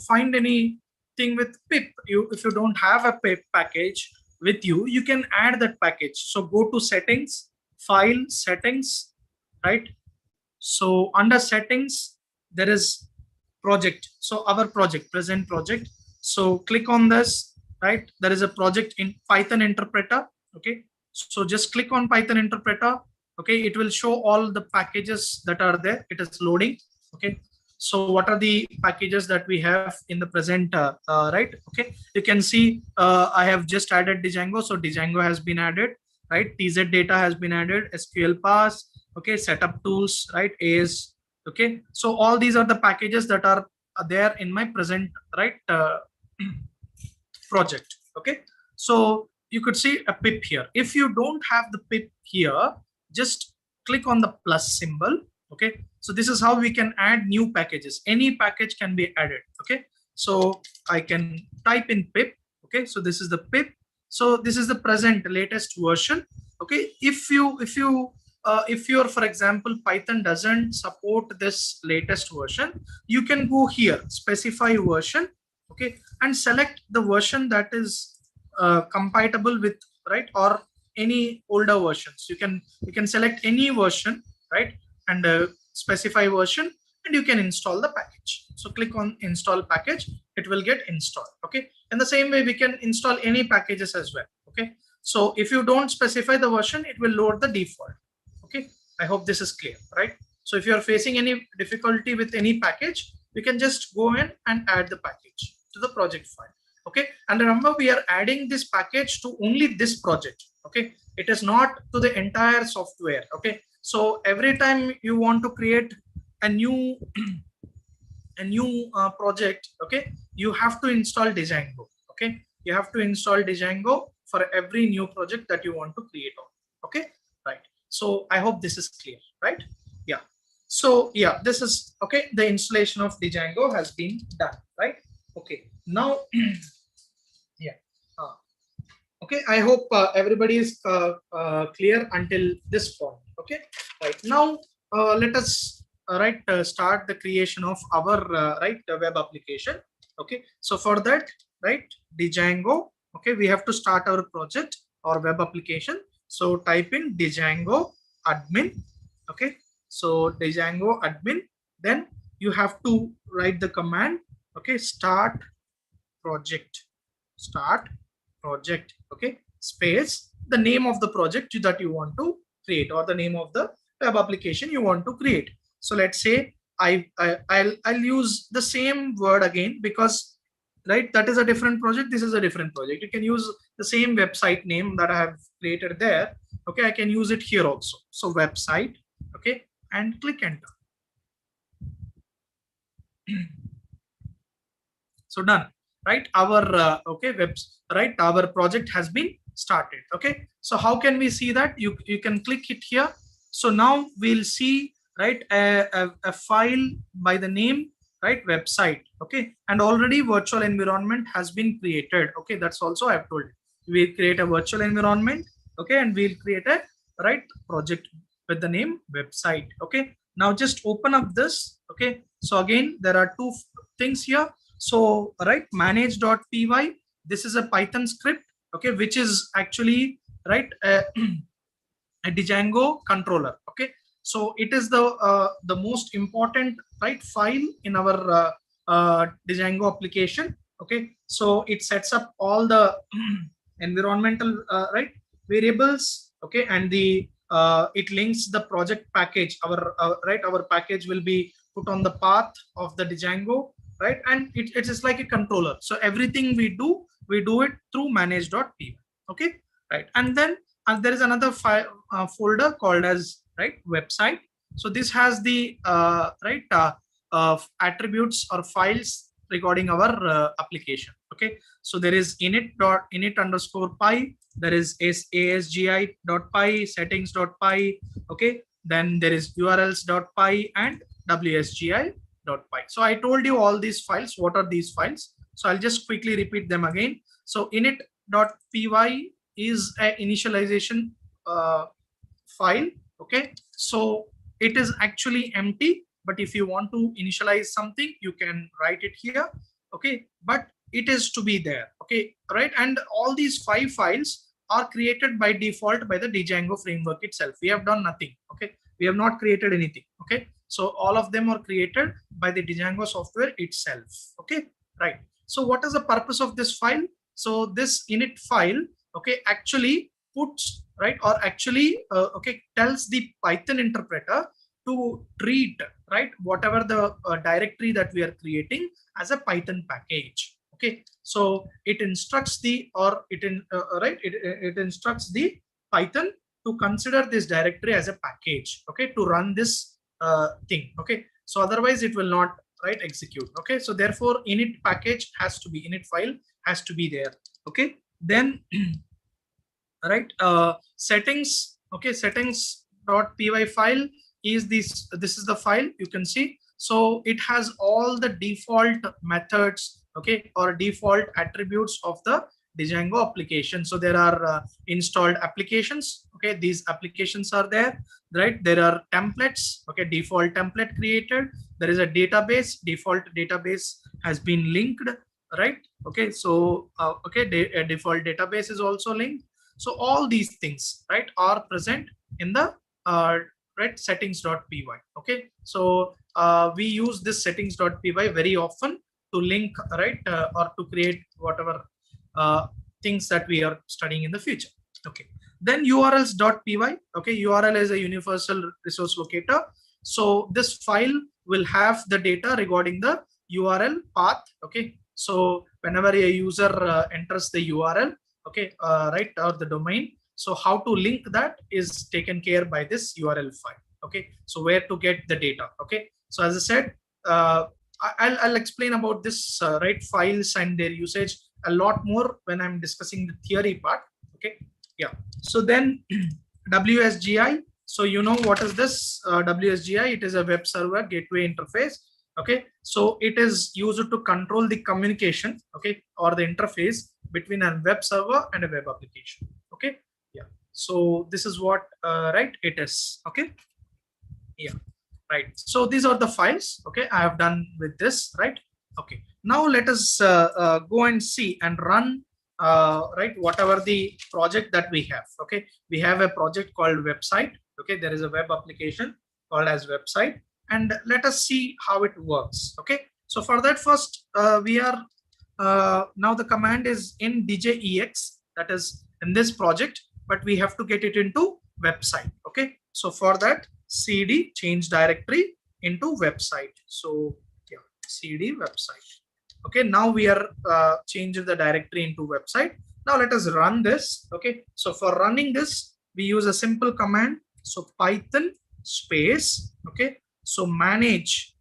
find anything with pip, if you don't have a pip package with you, you can add that package. So go to settings, file, settings, right? So under settings there is project. So our project, present project. So click on this, right? There is a project in Python interpreter. Okay, so just click on Python interpreter. Okay, it will show all the packages that are there. It is loading. Okay, so what are the packages that we have in the present, right? Okay, you can see I have just added Django. So Django has been added, right? TZ data has been added, SQL parse, okay, setup tools, right, AS. Okay, so all these are the packages that are there in my present, right, project. Okay, so you could see a pip here. If you don't have the pip here, just click on the plus symbol. Okay, so this is how we can add new packages. Any package can be added. Okay, So I can type in pip. Okay, so this is the pip. So this is the present latest version. Okay, if your, for example, Python doesn't support this latest version, you can go here, specify version, okay, and select the version that is compatible with, right, or any older versions. You can select any version, right, and specify version, and you can install the package. So click on install package, it will get installed. Okay, in the same way we can install any packages as well. Okay, so if you don't specify the version, it will load the default. Okay, I hope this is clear, right? So if you are facing any difficulty with any package, you can just go in and add the package to the project file. Okay, and remember, we are adding this package to only this project. Okay, it is not to the entire software. Okay, so every time you want to create a new project, okay, you have to install Django. Okay, you have to install Django for every new project that you want to create on. Okay, right. So I hope this is clear, right? Yeah. So yeah, this is okay. The installation of Django has been done, right? Okay. Now, yeah. Okay. I hope everybody is clear until this point. Okay. Right. Now, let us start the creation of our web application. Okay. So for that, right, Django. Okay, we have to start our project or web application. So type in Django admin. Okay, so Django admin. Then you have to write the command. Okay, start project. Start project. Okay, space the name of the project that you want to create, or the name of the web application you want to create. So let's say I'll use the same word again, because right, that is a different project, this is a different project. You can use the same website name that I have created there. Okay, I can use it here also. So website, okay, and click enter. So done, right? Our our project has been started. Okay, so how can we see that? You can click it here. So now we'll see, right, a file by the name, right, website. Okay, and already virtual environment has been created. Okay, that's also I've told you. We'll create a virtual environment. Okay, and we'll create a project with the name website. Okay, now just open up this. Okay, so again there are two things here. So right, manage.py, this is a Python script, okay, which is actually right a Django controller. Okay, so it is the most important right file in our Django application. Okay, so it sets up all the environmental variables. Okay, and the it links the project package. Our package will be put on the path of the Django, right, and it is like a controller. So everything we do it through manage.py. Okay, right, and then there is another file folder called as website. So this has the attributes or files regarding our application. Okay, so there is init_py, there is asgi.py, settings.py. Okay, then there is urls.py and wsgi.py. So I told you all these files. What are these files? So I'll just quickly repeat them again. So init.py is an initialization file. Okay, so it is actually empty, but if you want to initialize something, you can write it here. Okay, but it is to be there. Okay, right, and all these 5 files are created by default by the Django framework itself. We have done nothing. Okay, we have not created anything. Okay, so all of them are created by the Django software itself. Okay, right. So what is the purpose of this file? So this init file, okay, actually puts tells the Python interpreter to treat whatever the directory that we are creating as a Python package. Okay, so it instructs the it instructs the Python to consider this directory as a package. Okay, to run this thing. Okay, so otherwise it will not execute. Okay, so therefore init package has to be, init file has to be there. Okay, then settings. Okay, settings.py file is this is the file you can see. So it has all the default methods okay, or default attributes of the Django application. So there are installed applications. Okay, these applications are there, right? There are templates. Okay, default template created. There is a database. Default database has been linked, right? Okay, so a default database is also linked. So all these things, right, are present in the right settings.py. Okay, so we use this settings.py very often to link, right, or to create whatever things that we are studying in the future. Okay, then urls.py. Okay, URL is a universal resource locator. So this file will have the data regarding the URL path. Okay, so whenever a user enters the URL, okay, right, or the domain, so how to link that is taken care by this URL file. Okay, so where to get the data. Okay, so as I said, I'll explain about this right files and their usage a lot more when I'm discussing the theory part. Okay, yeah. So then WSGI. So you know what is this WSGI? It is a web server gateway interface. Okay, so it is used to control the communication, okay, or the interface between a web server and a web application. Okay, yeah. So this is what right it is. Okay, yeah, right. So these are the files. Okay, I have done with this, right? Okay, now let us go and see and run right whatever the project that we have. Okay, we have a project called website. Okay, there is a web application called as website, and let us see how it works. Okay, so for that, first we are now the command is in djex, that is in this project, but we have to get it into website. Okay, so for that, cd change directory into website. So yeah, cd website. Okay, now we are changing the directory into website. Now let us run this. Okay, so for running this, we use a simple command. So python space, okay, so manage.py.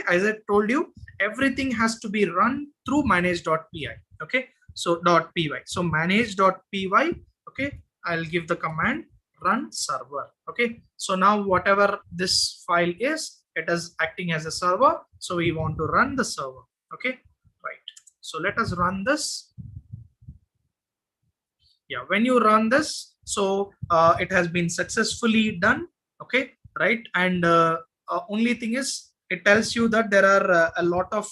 As I told you, everything has to be run through manage.py. Okay, so .py. So manage.py. Okay, I'll give the command run server. Okay, so now whatever this file is, it is acting as a server, so we want to run the server. Okay, right, so let us run this. Yeah, when you run this, so it has been successfully done. Okay, right, and only thing is it tells you that there are a lot of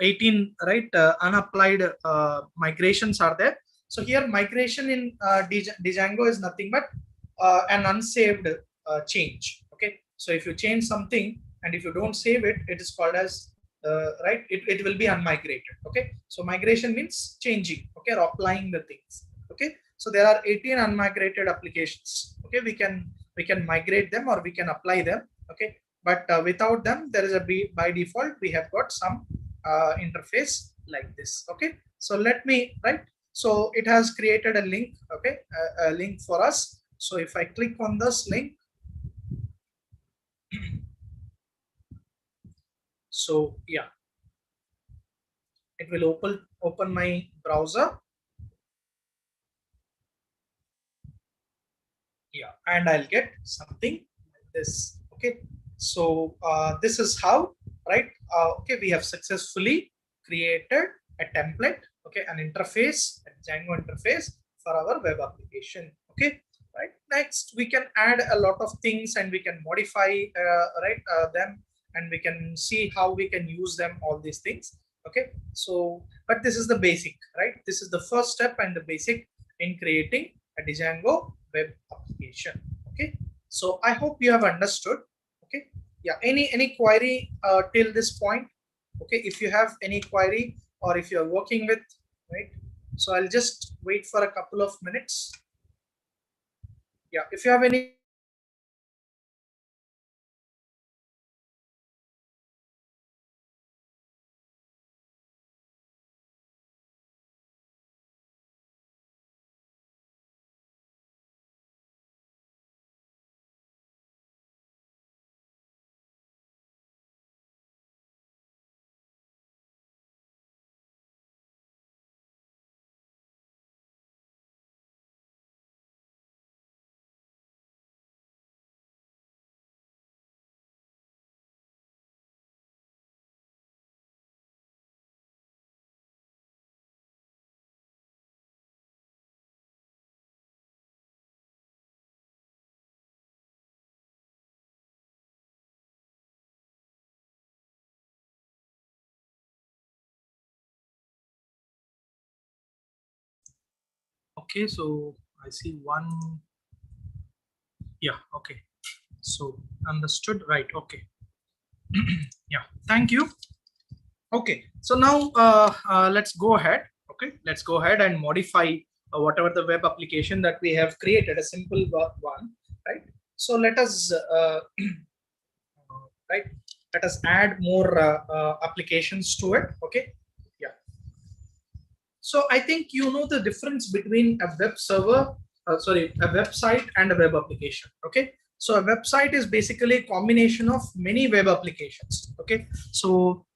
18 right unapplied migrations are there. So here migration in Django is nothing but an unsaved change. Okay, so if you change something and if you don't save it, it is called as right, it will be unmigrated. Okay, so migration means changing, okay, or applying the things. Okay, so there are 18 unmigrated applications. Okay, we can migrate them or we can apply them. Okay, but without them, there is a by default we have got some interface like this. Okay, so let me, right, so it has created a link. Okay, a link for us. So if I click on this link, so yeah, it will open my browser. Yeah, and I'll get something like this. Okay, so this is how, right, okay, we have successfully created a template, okay, an interface, a Django interface for our web application. Okay, right, next we can add a lot of things and we can modify right them, and we can see how we can use them, all these things. Okay, so but this is the basic, right, this is the first step and the basic in creating a Django web application. Okay, so I hope you have understood. Okay, yeah, any query till this point? Okay, if you have any query or if you're working with, right, so I'll just wait for a couple of minutes. Yeah, if you have any Okay, so I see one. Yeah, okay. So understood, right? Okay. Yeah, thank you. Okay, so now let's go ahead. Okay, let's go ahead and modify whatever the web application that we have created, a simple one, right? So let us right, let us add more applications to it. Okay, yeah. So I think you know the difference between a web server, sorry, a website and a web application. Okay, so a website is basically a combination of many web applications. Okay, so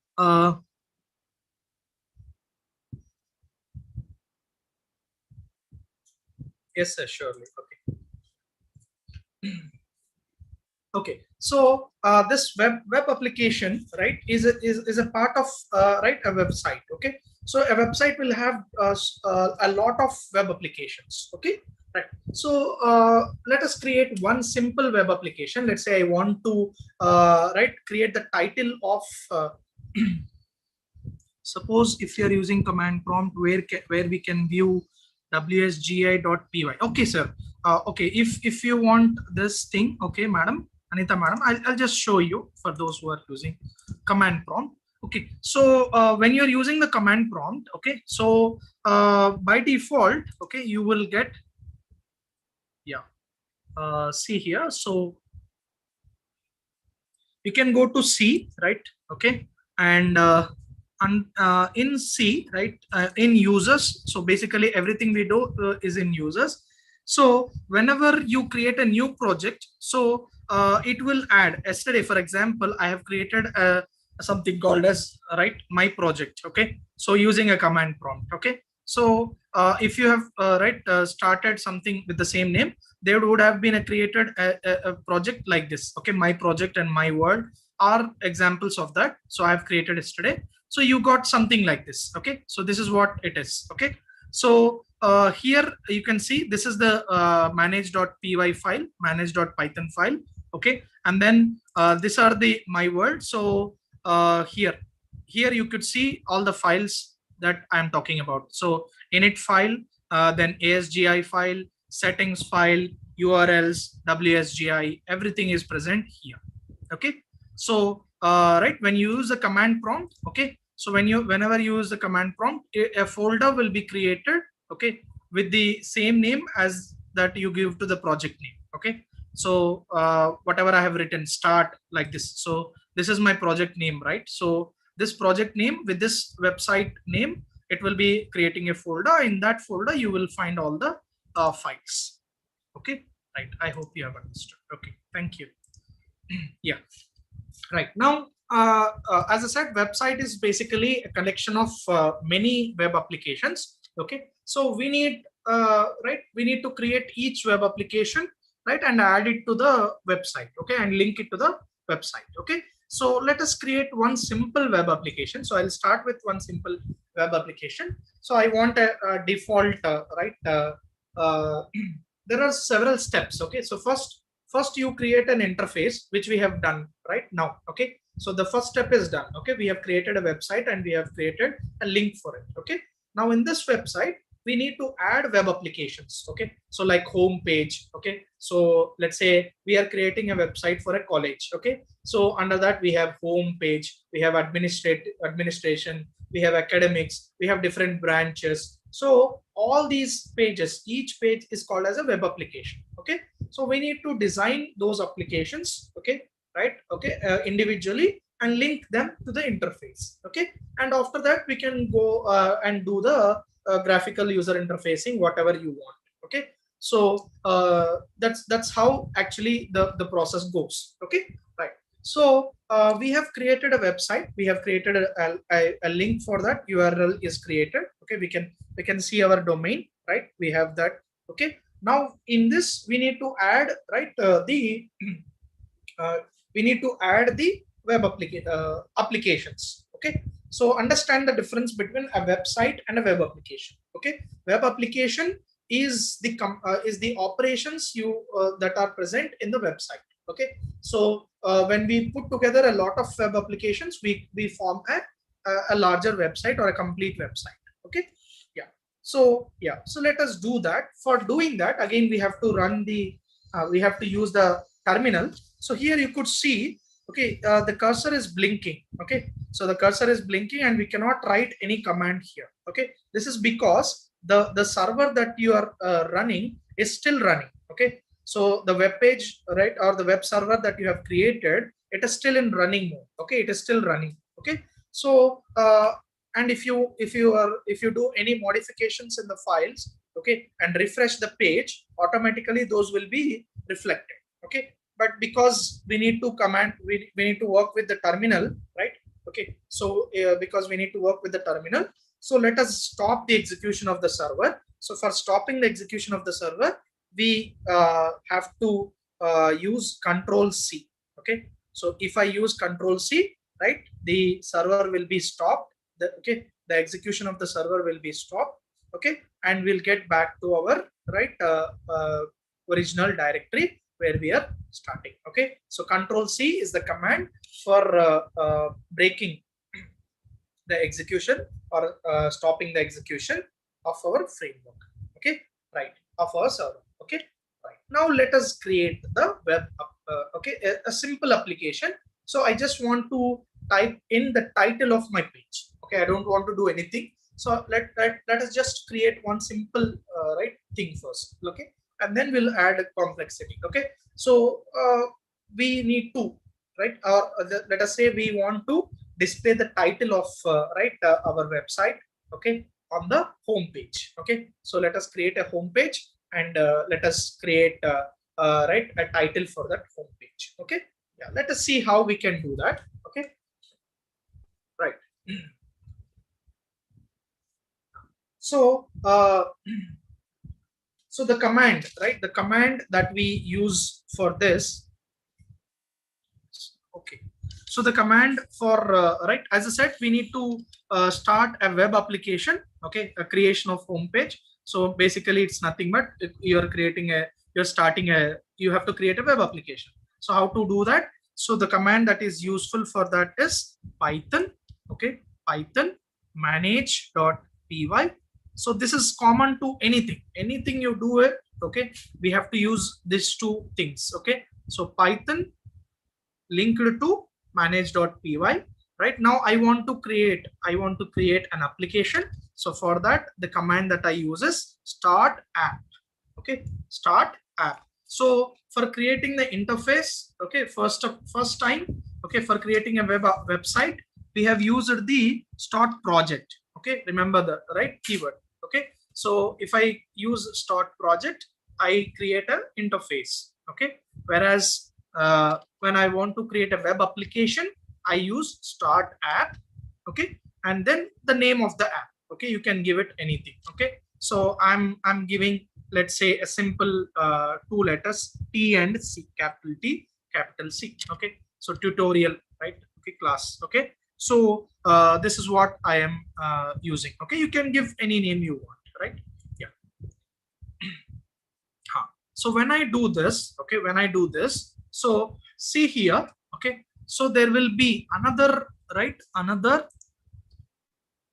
yes, sir, surely. Okay. Okay, so this web application, right, is a part of right, a website. Okay, so a website will have a lot of web applications. Okay, right. So let us create one simple web application. Let's say I want to right, create the title of suppose if you are using command prompt where we can view wsgi.py. Okay, sir. Okay, if you want this thing, okay, madam Anita, madam, I'll just show you for those who are using command prompt. Okay, so when you're using the command prompt, okay, so by default, okay, you will get, yeah, see here. So you can go to C, right? Okay, and in C, right, in users. So basically everything we do is in users. So whenever you create a new project, so it will add. Yesterday, for example, I have created something called as right, my project. Okay, so using a command prompt. Okay, so if you have right, started something with the same name, there would have been created a project like this. Okay, my project and my world are examples of that. So I have created yesterday. So you got something like this. Okay, so this is what it is. Okay, so here you can see this is the manage.py file, manage.python file. Okay, and then these are the my world. So here you could see all the files that I'm talking about. So init file, then asgi file, settings file, URLs, WSGI, everything is present here. Okay, so right, when you use the command prompt, okay, so whenever you use the command prompt, a folder will be created, okay, with the same name as that you give to the project name. Okay, so whatever I have written, start like this. So this is my project name, right? So this project name with this website name, it will be creating a folder. In that folder you will find all the files. Okay, right, I hope you have understood. Okay, thank you. Yeah, right. Now as I said, website is basically a collection of many web applications. Okay, so we need right, we need to create each web application, right, and add it to the website. Okay, and link it to the website. Okay, so let us create one simple web application. So I'll start with one simple web application. So I want a default right, there are several steps. Okay, so first you create an interface, which we have done right now. Okay, so the first step is done. Okay, we have created a website and we have created a link for it. Okay, now in this website we need to add web applications. Okay, so like home page. Okay, so let's say we are creating a website for a college. Okay, so under that we have home page, we have administration, we have academics, we have different branches. So all these pages, each page is called as a web application. Okay, so we need to design those applications. Okay, right, okay, individually, and link them to the interface. Okay, and after that we can go and do the graphical user interfacing, whatever you want. Okay, so that's how actually the process goes. Okay, right. So we have created a website, we have created a link for that, URL is created. Okay, we can see our domain, right, we have that. Okay, now in this we need to add, right, we need to add the web applications. Okay, so understand the difference between a website and a web application. Okay, web application is the operations that are present in the website. Okay, so when we put together a lot of web applications, we form a larger website or a complete website. Okay, yeah. So yeah, so let us do that. For doing that, again, we have to run the, we have to use the terminal. So here you could see, okay, the cursor is blinking. Okay, so the cursor is blinking and we cannot write any command here. Okay, this is because the server that you are running is still running. Okay, so the web page, right, or the web server that you have created, it is still in running mode. Okay, it is still running. Okay, so and if you do any modifications in the files, okay, and refresh the page, automatically those will be reflected. Okay, but because we need to command, we need to work with the terminal, right? Okay, so because we need to work with the terminal, so let us stop the execution of the server. So for stopping the execution of the server, we have to use Control C. Okay, so if I use Control C, right, the server will be stopped. The execution of the server will be stopped. Okay, and we'll get back to our original directory where we are starting. Okay, so Control C is the command for breaking the execution or stopping the execution of our framework. Okay, right, of our server. Okay, right. Now let us create the web a simple application. So I just want to type in the title of my page. Okay, I don't want to do anything. So let us just create one simple thing first. Okay, and then we'll add a complexity. Okay, so we need to, right, or let us say we want to display the title of our website, okay, on the home page. Okay, so let us create a home page and let us create a title for that home page. Okay, yeah, let us see how we can do that. Okay, right. So so the command, right, the command that we use for this, okay, so the command for right, as I said, we need to start a web application. Okay, a creation of home page. So basically it's nothing but you're starting a, you have to create a web application. So how to do that? So the command that is useful for that is Python. Okay, Python manage.py. So this is common to anything you do it. Okay, we have to use these two things. Okay, so Python linked to manage.py. Right now I want to create an application. So for that, the command that I use is start app. Okay, start app. So for creating the interface, okay, first time, okay, for creating a website, we have used the start project. Okay, remember the right keyword. Okay, so if I use start project, I create an interface. Okay, whereas when I want to create a web application, I use start app. Okay, and then the name of the app. Okay, you can give it anything. Okay, so I'm giving, let's say, a simple two letters, T and C, capital T, capital C. Okay, so tutorial, right? Okay, class. Okay, so this is what I am using. Okay, you can give any name you want, right? Yeah. So when I do this, okay, when I do this, so see here, okay, so there will be another, right, another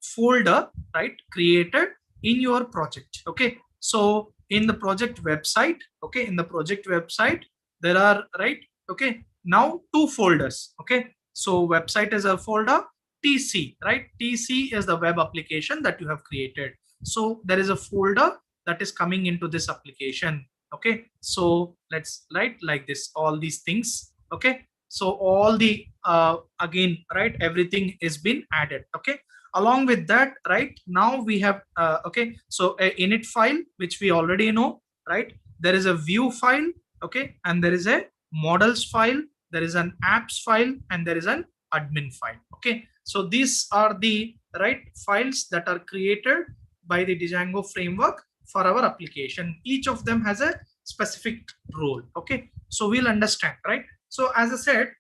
folder, right, created in your project. Okay, so in the project website, okay, in the project website, there are, right, okay, now two folders. Okay, so website is a folder, TC, right, TC is the web application that you have created. So there is a folder that is coming into this application. Okay, so let's write like this, all these things. Okay, so all the again, right, everything is been added. Okay, along with that, right, now we have okay, so a init file, which we already know, right, there is a view file, okay, and there is a models file, there is an apps file, and there is an admin file. Okay, so these are the right files that are created by the Django framework for our application. Each of them has a specific role. Okay, so we'll understand, right? So as I said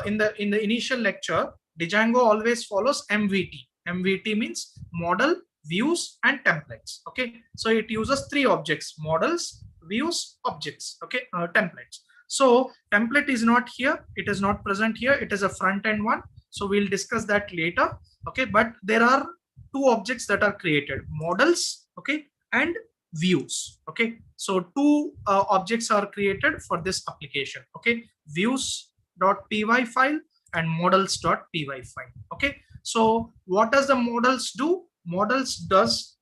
in the initial lecture, Django always follows MVT. MVT means model, views, and templates. Okay, so it uses three objects: models, views, objects. Okay, templates. So template is not here, it is not present here, it is a front end one. So we'll discuss that later. Okay, but there are two objects that are created: models, okay, and views. Okay, so two objects are created for this application. Okay, views.py file and models.py file. Okay, so what does the models do? Models does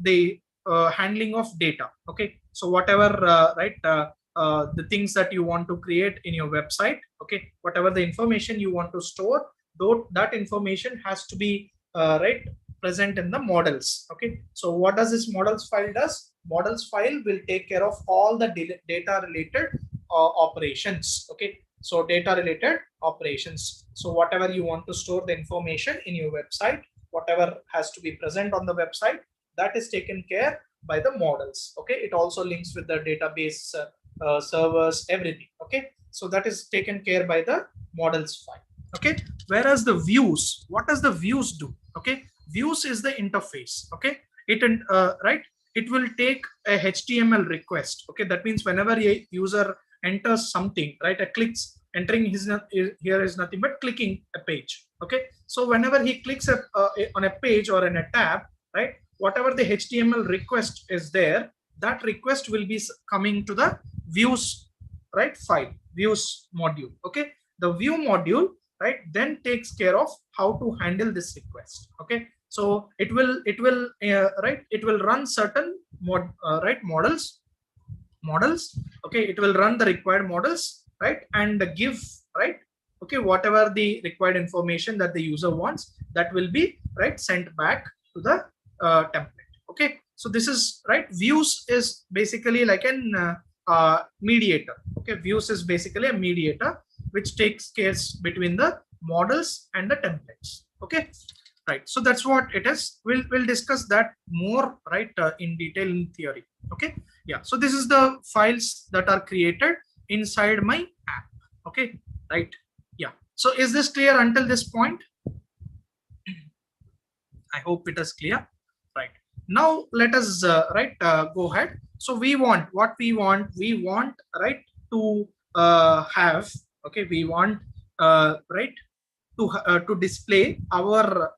the handling of data. Okay, so whatever the things that you want to create in your website, okay, whatever the information you want to store, though that information has to be present in the models. Okay, so what does this models file does? Models file will take care of all the data related operations. Okay, so data related operations. So whatever you want to store the information in your website, whatever has to be present on the website, that is taken care by the models. Okay, it also links with the database servers, everything. Okay, so that is taken care by the models file. Okay, whereas the views, what does the views do? Okay, views is the interface. Okay, it will take a HTML request. Okay, that means whenever a user enters something, right, a clicks, entering here is nothing but clicking a page. Okay, so whenever he clicks on a page or in a tab, right, whatever the HTML request is there, that request will be coming to the views, right, file, views module. Okay, the view module, right, then takes care of how to handle this request. Okay, so it will run certain models. Okay, it will run the required models, right, and give, right, okay, whatever the required information that the user wants, that will be, right, sent back to the template. Okay, so this is, right, views is basically like an mediator. Okay, views is basically a mediator which takes case between the models and the templates. Okay, right, so that's what it is. We'll discuss that more, right, in detail in theory. Okay, yeah, so this is the files that are created inside my app. Okay, right, yeah, so is this clear until this point? I hope it is clear. Right, now let us go ahead. So we want right, to have, okay, we want right, to display our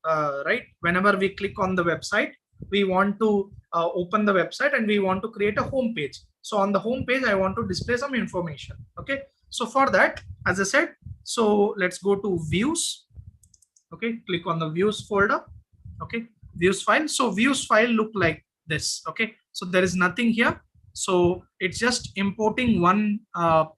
right, whenever we click on the website, we want to open the website and we want to create a home page. So on the home page, I want to display some information. Okay, so for that, as I said, so let's go to views. Okay, click on the views folder. Okay, views file. So views file look like this. Okay, so there is nothing here. So it's just importing one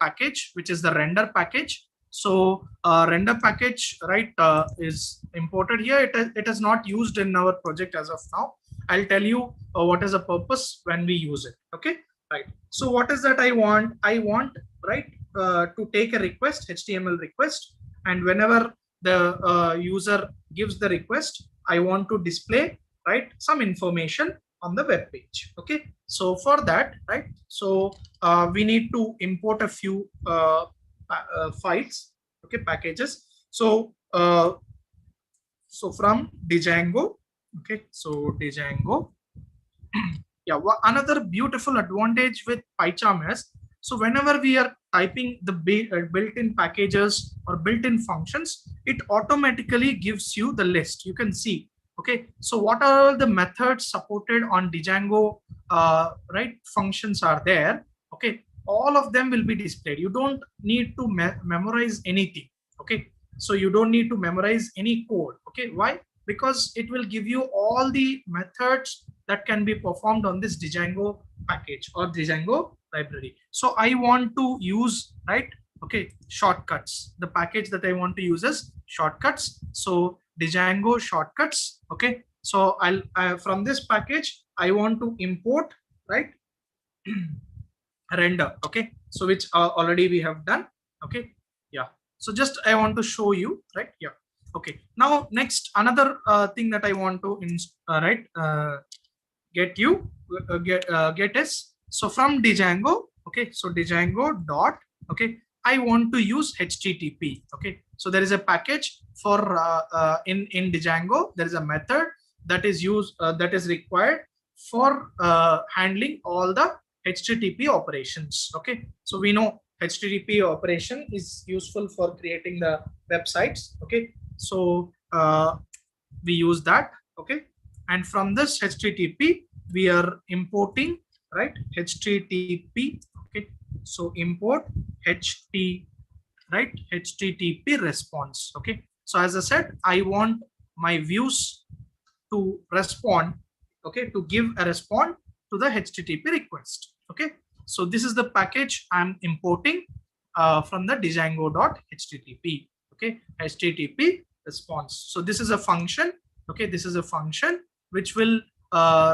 package, which is the render package. So render package, right, is imported here. It is not used in our project as of now. I'll tell you what is the purpose when we use it. Okay, right. So what is that I want? I want, right, to take a request, HTML request, and whenever the user gives the request, I want to display, right, some information on the web page. Okay, so for that, right, so we need to import a few files, okay, packages. So so from Django, okay, so Django. Yeah, another beautiful advantage with PyCharm is, so whenever we are typing the built-in packages or built-in functions, it automatically gives you the list. You can see, okay, so what are the methods supported on Django, right, functions are there. Okay, all of them will be displayed. You don't need to memorize anything. Okay, so you don't need to memorize any code. Okay, why? Because it will give you all the methods that can be performed on this Django package or Django library. So I want to use, right, okay, shortcuts. The package that I want to use is shortcuts. So Django shortcuts. Okay, so I'll from this package I want to import, right, render. Okay, so which already we have done. Okay, yeah, so just I want to show you, right, yeah. Okay, now next, another thing that I want to get is, so from Django, okay, so Django dot, okay, I want to use HTTP. Okay, so there is a package for in Django, there is a method that is used that is required for handling all the HTTP operations. Okay, so we know HTTP operation is useful for creating the websites. Okay, so we use that. Okay, and from this HTTP, we are importing, right, HTTP. Okay, so import HT, right, HTTP response. Okay, so as I said, I want my views to respond, okay, to give a response to the HTTP request. Okay, so this is the package I'm importing from the Django.http. Okay, HTTP response. So this is a function. Okay, this is a function which will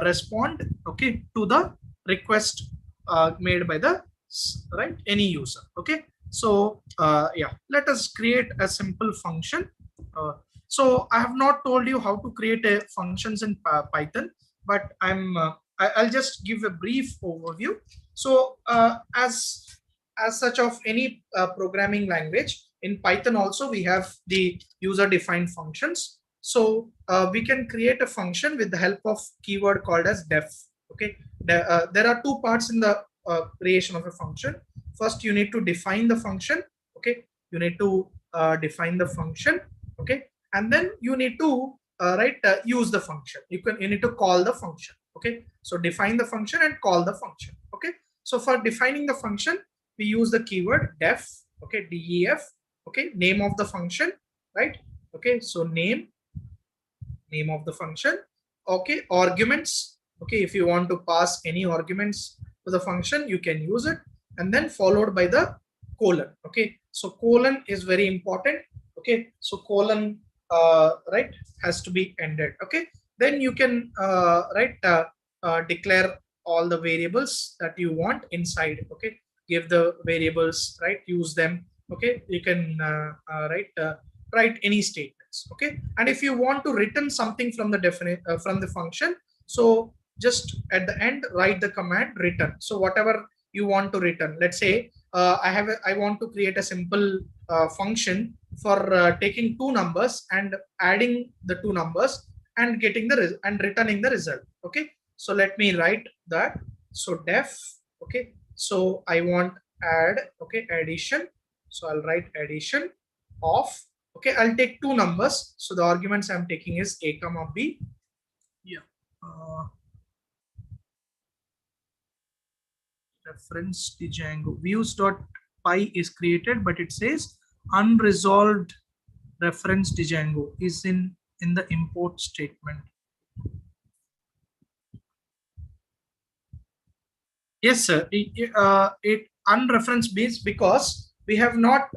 respond, okay, to the request made by the right any user. Okay, so yeah, let us create a simple function. So I have not told you how to create a functions in Python, but I'll just give a brief overview. So as such of any programming language, in Python also we have the user defined functions. So we can create a function with the help of keyword called as def. Okay, there are two parts in the creation of a function. First, you need to define the function. Okay, you need to define the function. Okay, and then you need to use the function. You need to call the function. Okay, so define the function and call the function. Okay, so for defining the function, we use the keyword def. Okay, def. Okay, name of the function, right? Okay, so name of the function. Okay, arguments. Okay, if you want to pass any arguments to the function, you can use it, and then followed by the colon. Okay, so colon is very important. Okay, so colon right has to be ended. Okay, then you can declare all the variables that you want inside. Okay, give the variables, right, use them. Okay, you can write any statements. Okay, and if you want to return something from the from the function, so just at the end write the command return. So whatever you want to return, let's say I want to create a simple function for taking two numbers and adding the two numbers and getting the and returning the result. Okay, so let me write that. So def. Okay, so I want add. Okay, addition. So I'll write addition of. Okay, I'll take two numbers. So the arguments I'm taking is a comma b. Yeah. Reference Django views.py is created, but it says unresolved reference Django is in the import statement. Yes, sir. It unreference means because we have not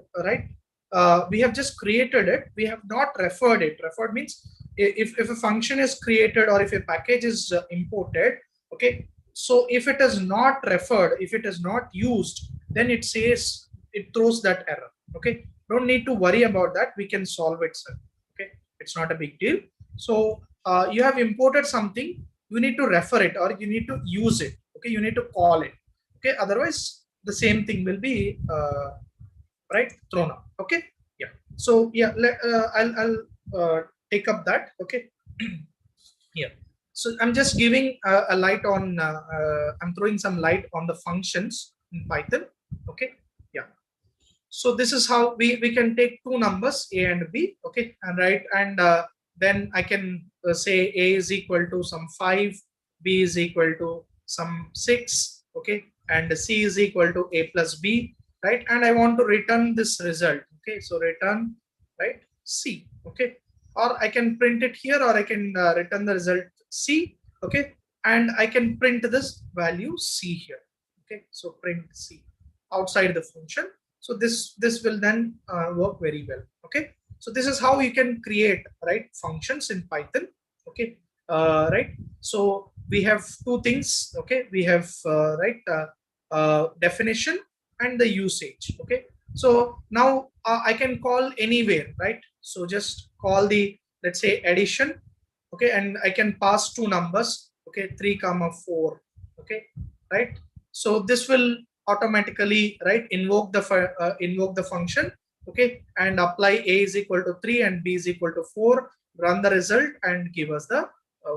we have just created it. We have not referred it. Referred means if a function is created or if a package is imported. Okay, so if it is not referred, if it is not used, then it says it throws that error. Okay, don't need to worry about that. We can solve it, sir. Okay, it's not a big deal. So you have imported something. You need to refer it or you need to use it. Okay, you need to call it. Okay, otherwise the same thing will be thrown out. Okay, yeah. So yeah, I'll take up that. Okay. Yeah. So I'm just giving a light on. I'm throwing some light on the functions in Python. Okay. Yeah. So this is how we can take two numbers a and b. Okay, and then I can say a is equal to some 5, b is equal to some 6. Okay, and c is equal to a plus b, right? And I want to return this result. Okay, so return c. Okay, or I can print it here, or I can return the result c. Okay, and I can print this value c here. Okay, so print c outside the function. So this will then work very well. Okay, so this is how you can create functions in Python. Okay, so we have two things. Okay, we have definition and the usage. Okay, so now I can call anywhere, right? So just call the, let's say, addition. Okay, and I can pass two numbers. Okay, 3, 4. Okay, right? So this will automatically invoke the function. Okay, and apply a is equal to 3 and b is equal to 4, run the result and give us the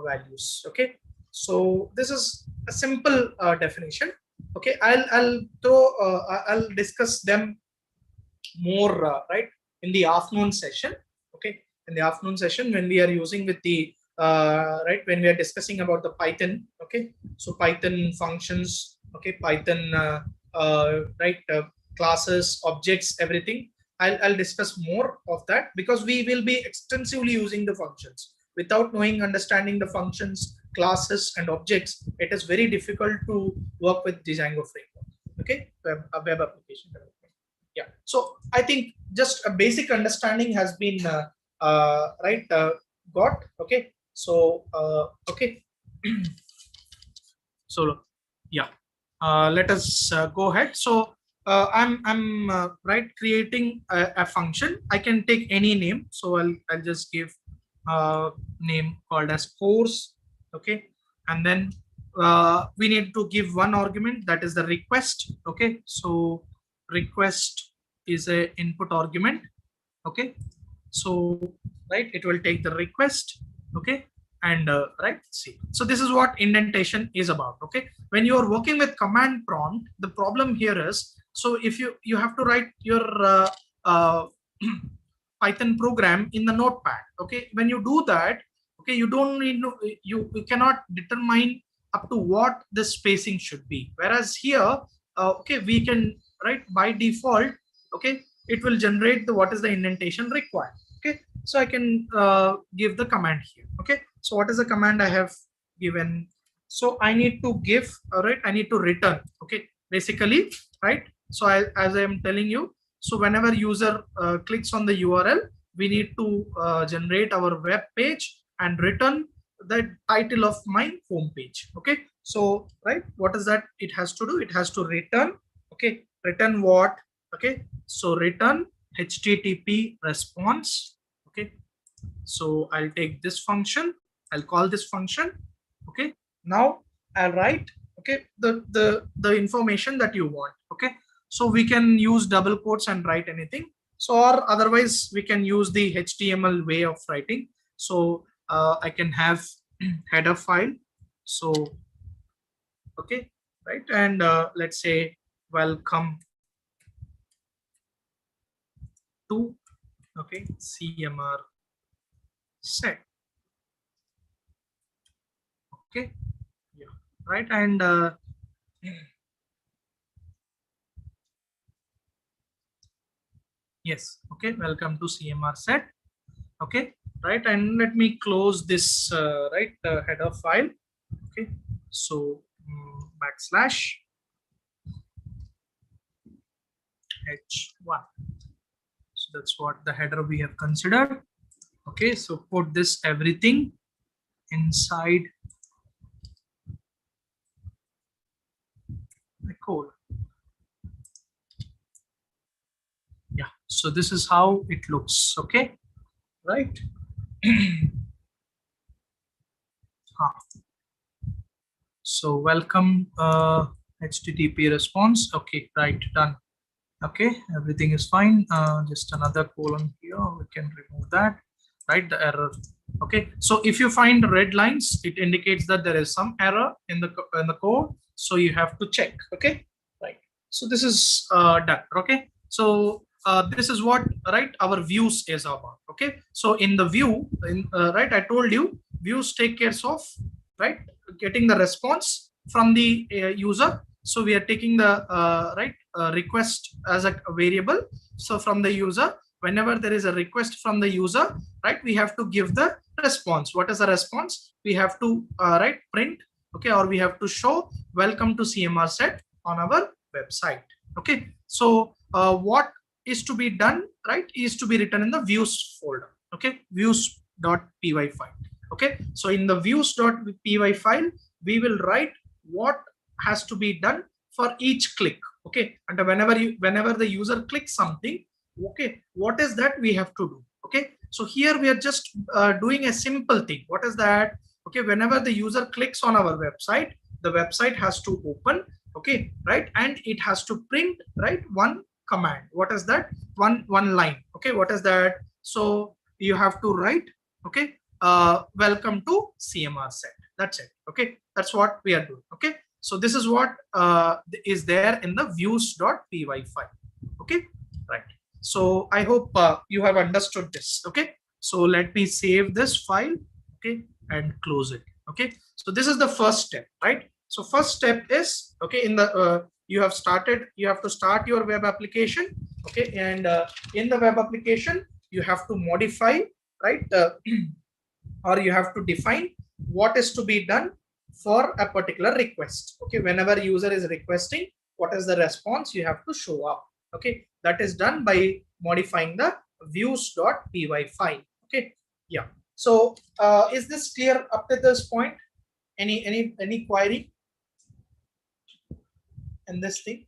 values. Okay, so this is a simple definition. Okay, I'll discuss them more in the afternoon session. Okay, in the afternoon session when we are using with the right, when we are discussing about the Python. Okay, so Python functions, okay, Python right, classes, objects, everything. I'll discuss more of that, because we will be extensively using the functions. Without knowing, understanding the functions, classes, and objects, it is very difficult to work with Django framework. Okay, web application development. Yeah, so I think just a basic understanding has been right, got. Okay, so okay. So yeah, let us go ahead. So I'm right, creating a function. I can take any name, so I'll just give name called as course. Okay, and then we need to give one argument, that is the request. Okay, so request is a input argument. Okay, so right, it will take the request. Okay, and right, see, so this is what indentation is about. Okay, when you are working with command prompt, the problem here is, so if you have to write your Python program in the notepad. Okay, when you do that, okay, you don't need to, you cannot determine up to what the spacing should be, whereas here okay, we can write by default. Okay, it will generate the what is the indentation required. Okay, so I can give the command here. Okay, so what is the command I have given? So I need to give, all right, I need to return. Okay, basically, right, so as I am telling you, so whenever user clicks on the URL, we need to generate our web page and return the title of my home page. Okay, so right, what is that it has to do? It has to return. Okay, return what? Okay, so return HTTP response. Okay, so I'll take this function, I'll call this function. Okay, now I'll write, okay, the information that you want. Okay, so we can use double quotes and write anything. So or otherwise we can use the HTML way of writing. So I can have header file. So okay, right, and let's say welcome to, okay, CMR set. Okay, yeah, right, and yes, okay, welcome to CMR set. Okay, right, and let me close this right, header file. Okay, so backslash h1. So that's what the header we have considered. Okay, so put this everything inside the code. Yeah, so this is how it looks. Okay, right. So welcome HTTP response. Okay, right, done. Okay, everything is fine. Just another colon here, we can remove that. Right, the error. Okay, so if you find red lines, it indicates that there is some error in the code, so you have to check. Okay, right, so this is done. Okay, so this is what, right, our views is about. Okay, so in the view, right, I told you views take care of, right, getting the response from the user. So we are taking the right, request as a variable. So from the user, whenever there is a request from the user, right, we have to give the response. What is the response? We have to right, print, okay, or we have to show welcome to CMR set on our website. Okay, so what is to be done, right, is to be written in the views folder. Okay, views.py file. Okay, so in the views.py file, we will write what has to be done for each click. Okay, and whenever the user clicks something, okay, what is that we have to do? Okay, so here we are just doing a simple thing. What is that? Okay, whenever the user clicks on our website, the website has to open. Okay, right, and it has to print, right, one command. What is that? One line. Okay, what is that? So you have to write, okay, welcome to CMR set. That's it. Okay, that's what we are doing. Okay, so this is what is there in the views.py file. Okay, right. So I hope you have understood this. Okay, so let me save this file. Okay, and close it. Okay, so this is the first step, right? So first step is, okay, in the you have to start your web application. Okay, and in the web application you have to modify, right, or you have to define what is to be done for a particular request. Okay, whenever user is requesting, what is the response you have to show up. Okay, that is done by modifying the views.py file. Okay, yeah. So is this clear up to this point? Any query in this thing?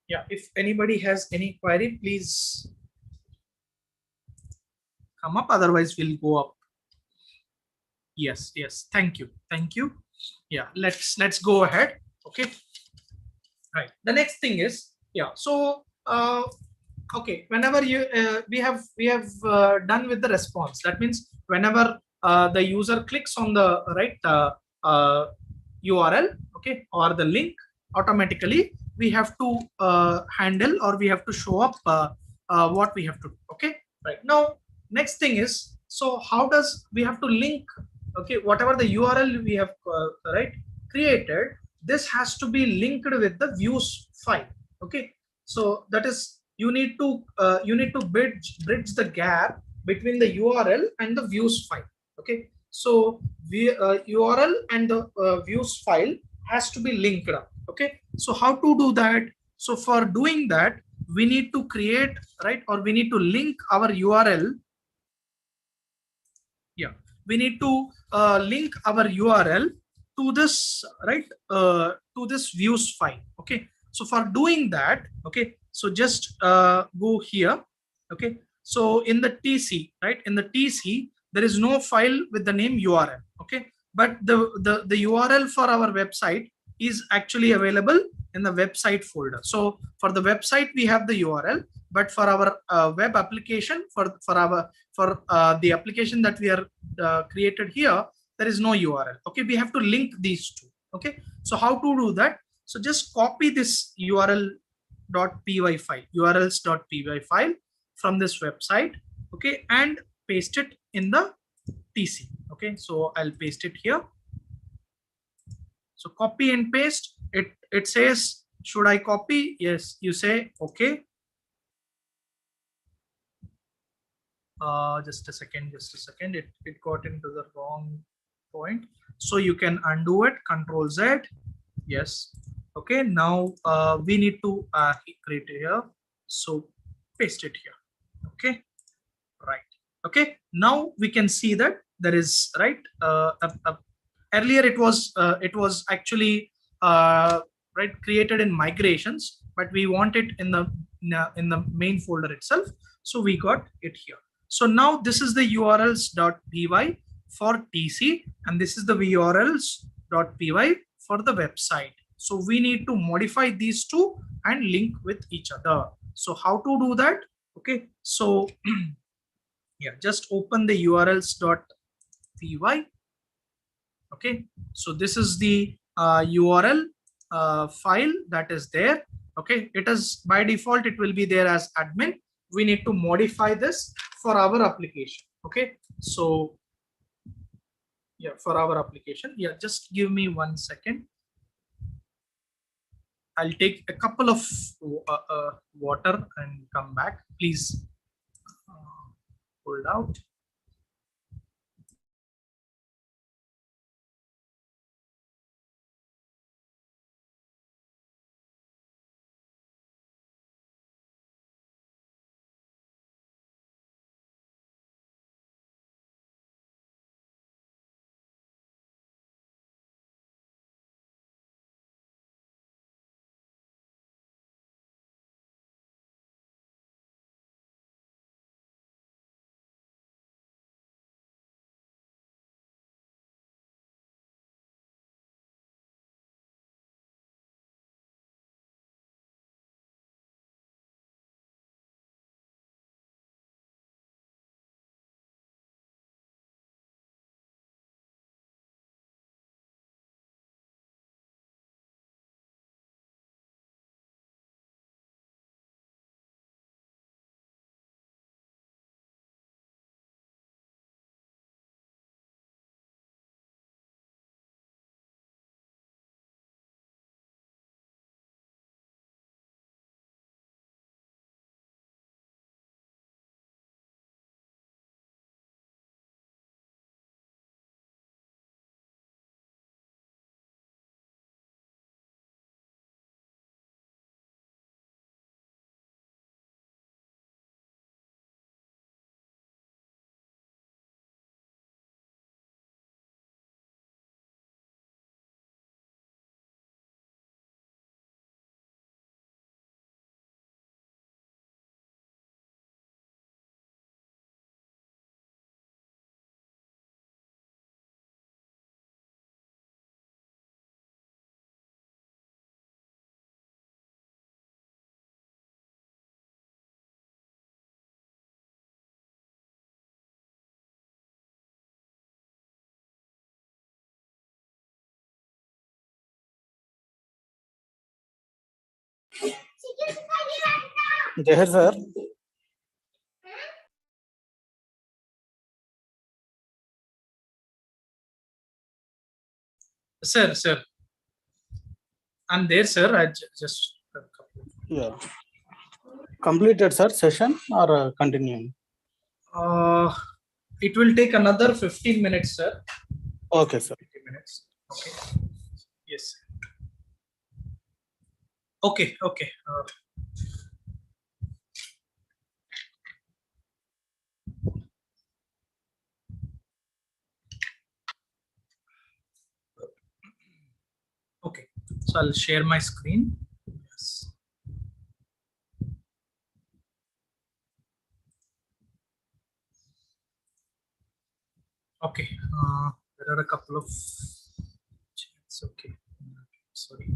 Yeah, if anybody has any query, please come up, otherwise we'll go up. Yes, yes, thank you, thank you. Yeah, let's go ahead. Okay, right. The next thing is, yeah, so okay, whenever you we have done with the response, that means whenever the user clicks on the right URL, okay, or the link, automatically we have to handle, or we have to show up what we have to do. Okay, right. Now next thing is, so how does we have to link, okay, whatever the URL we have right created, this has to be linked with the views file. Okay, so that is, you need to bridge the gap between the URL and the views file. Okay, so URL and the views file has to be linked up. Okay, so how to do that? So for doing that, we need to create, right, or we need to link our URL. Yeah, we need to link our URL to this, right, to this views file. Okay, so for doing that, okay, so just go here. Okay, so in the TC, right, in the TC there is no file with the name URL. Okay, but the URL for our website is actually available in the website folder. So for the website we have the URL, but for our web application, for the application that we are created here, there is no URL. Okay, we have to link these two. Okay, so how to do that? So just copy this url.py file, urls.py file from this website. Okay, and paste it in the TC. Okay, so I'll paste it here. So copy and paste it. It says, should I copy? Yes, you say okay. Just a second, it got into the wrong point, so you can undo it, Control Z. Yes, okay, now we need to create it here, so paste it here. Okay, right. Okay, now we can see that there is, right, earlier it was actually right, created in migrations, but we want it in the main folder itself, so we got it here. So now this is the urls.py for TC, and this is the urls.py for the website. So we need to modify these two and link with each other. So how to do that? Okay, so yeah, just open the urls.py. Okay, so this is the URL file that is there. Okay, it is by default, it will be there as admin. We need to modify this for our application. Okay, so yeah, for our application, yeah, just give me 1 second. I'll take a couple of water and come back. Please hold out. Jai sir. Sir. I'm there, sir. I just. Yeah. Completed, sir, session or continuing? It will take another 15 minutes, sir. Okay, sir. 15 minutes. Okay. Yes. Okay. Okay. So I'll share my screen. Yes. Okay. There are a couple of chats. Okay. Sorry.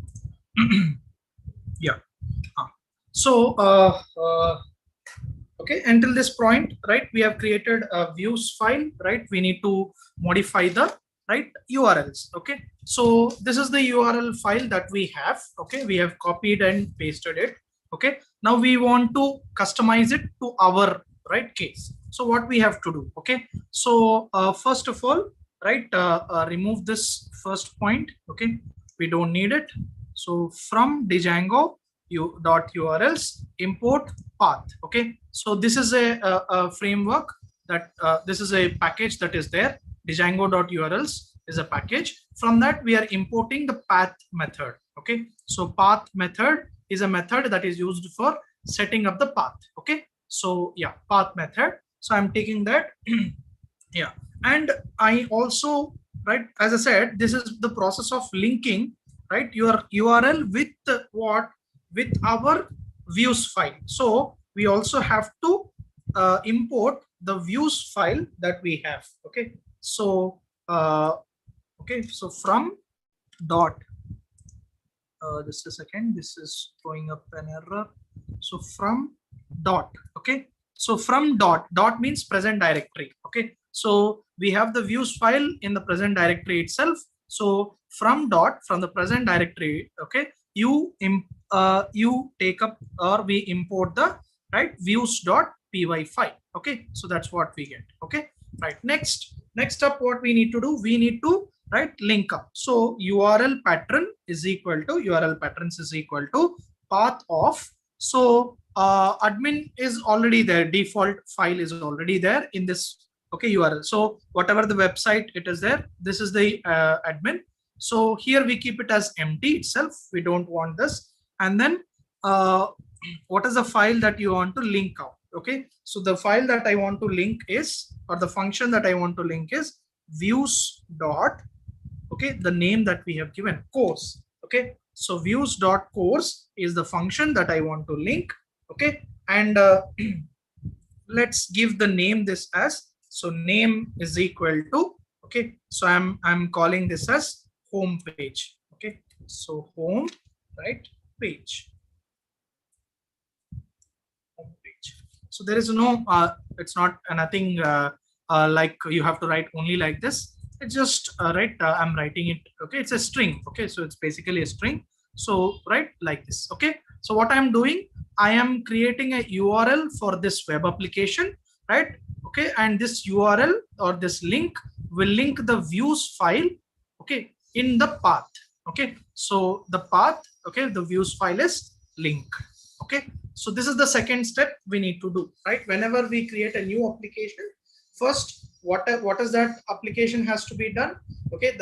Yeah. So okay, until this point, right, we have created a views file, right? We need to modify the right URLs. Okay, so this is the URL file that we have. Okay, we have copied and pasted it. Okay, now we want to customize it to our right case. So what we have to do? Okay, so first of all, right, remove this first point. Okay, we don't need it. So from Django .urls import path. Okay, so this is a framework that this is a package that is there. Django.urls is a package. From that we are importing the path method. Okay, so path method is a method that is used for setting up the path. Okay, so yeah, path method. So I'm taking that. Yeah, and I also, right, as I said, this is the process of linking, right, your URL with what, with our views file. So we also have to import the views file that we have. Okay, so okay, so from dot just a second, this is throwing up an error. So from dot, okay, so from dot means present directory. Okay, so we have the views file in the present directory itself. So from the present directory, okay, you take up, or we import the right views.py file. Okay, so that's what we get. Okay, right, next up, what we need to do, we need to right link up. So URL pattern is equal to URL patterns is equal to path of. So admin is already there, default file is already there in this, okay, URL. So whatever the website it is there, this is the admin. So here we keep it as empty itself, we don't want this. And then what is the file that you want to link out? Okay, so the file that I want to link is, or the function that I want to link is views dot, okay, the name that we have given, course. Okay, so views dot course is the function that I want to link. Okay, and let's give the name this as, so name is equal to, okay, so I'm calling this as home page. Okay, so home, right, page. So there is no it's not nothing like you have to write only like this. It's just I'm writing it. Okay, it's a string. Okay, so it's basically a string. So right like this. Okay, so what I'm doing, I am creating a URL for this web application, right? Okay, and this URL or this link will link the views file, okay, in the path. Okay, so the path, okay, the views file is link. Okay, so this is the second step we need to do, right? Whenever we create a new application, first what is that application has to be done? Okay,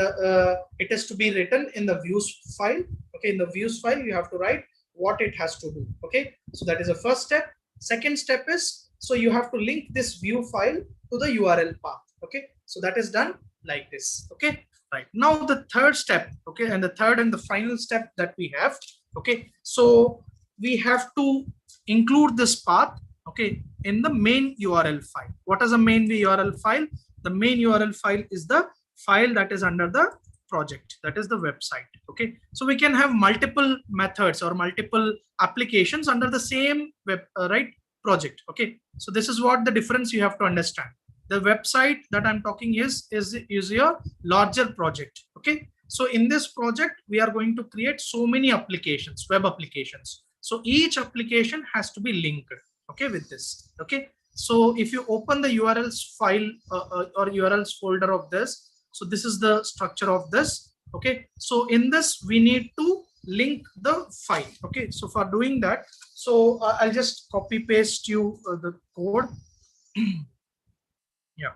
it has to be written in the views file. Okay, in the views file you have to write what it has to do. Okay, so that is the first step. Second step is, so you have to link this view file to the URL path. Okay, so that is done like this. Okay, right, now the third step, okay, and the third and the final step that we have, okay, so we have to include this path, okay, in the main URL file. What is a main URL file? The main URL file is the file that is under the project, that is the website. Okay, so we can have multiple methods or multiple applications under the same web right project. Okay, so this is what the difference you have to understand. The website that I'm talking is your larger project. Okay, so in this project we are going to create so many applications, web applications. So each application has to be linked, okay, with this. Okay, so if you open the URLs file or URLs folder of this, so this is the structure of this. Okay, so in this we need to link the file. Okay, so for doing that, so I'll just copy paste you the code. Yeah,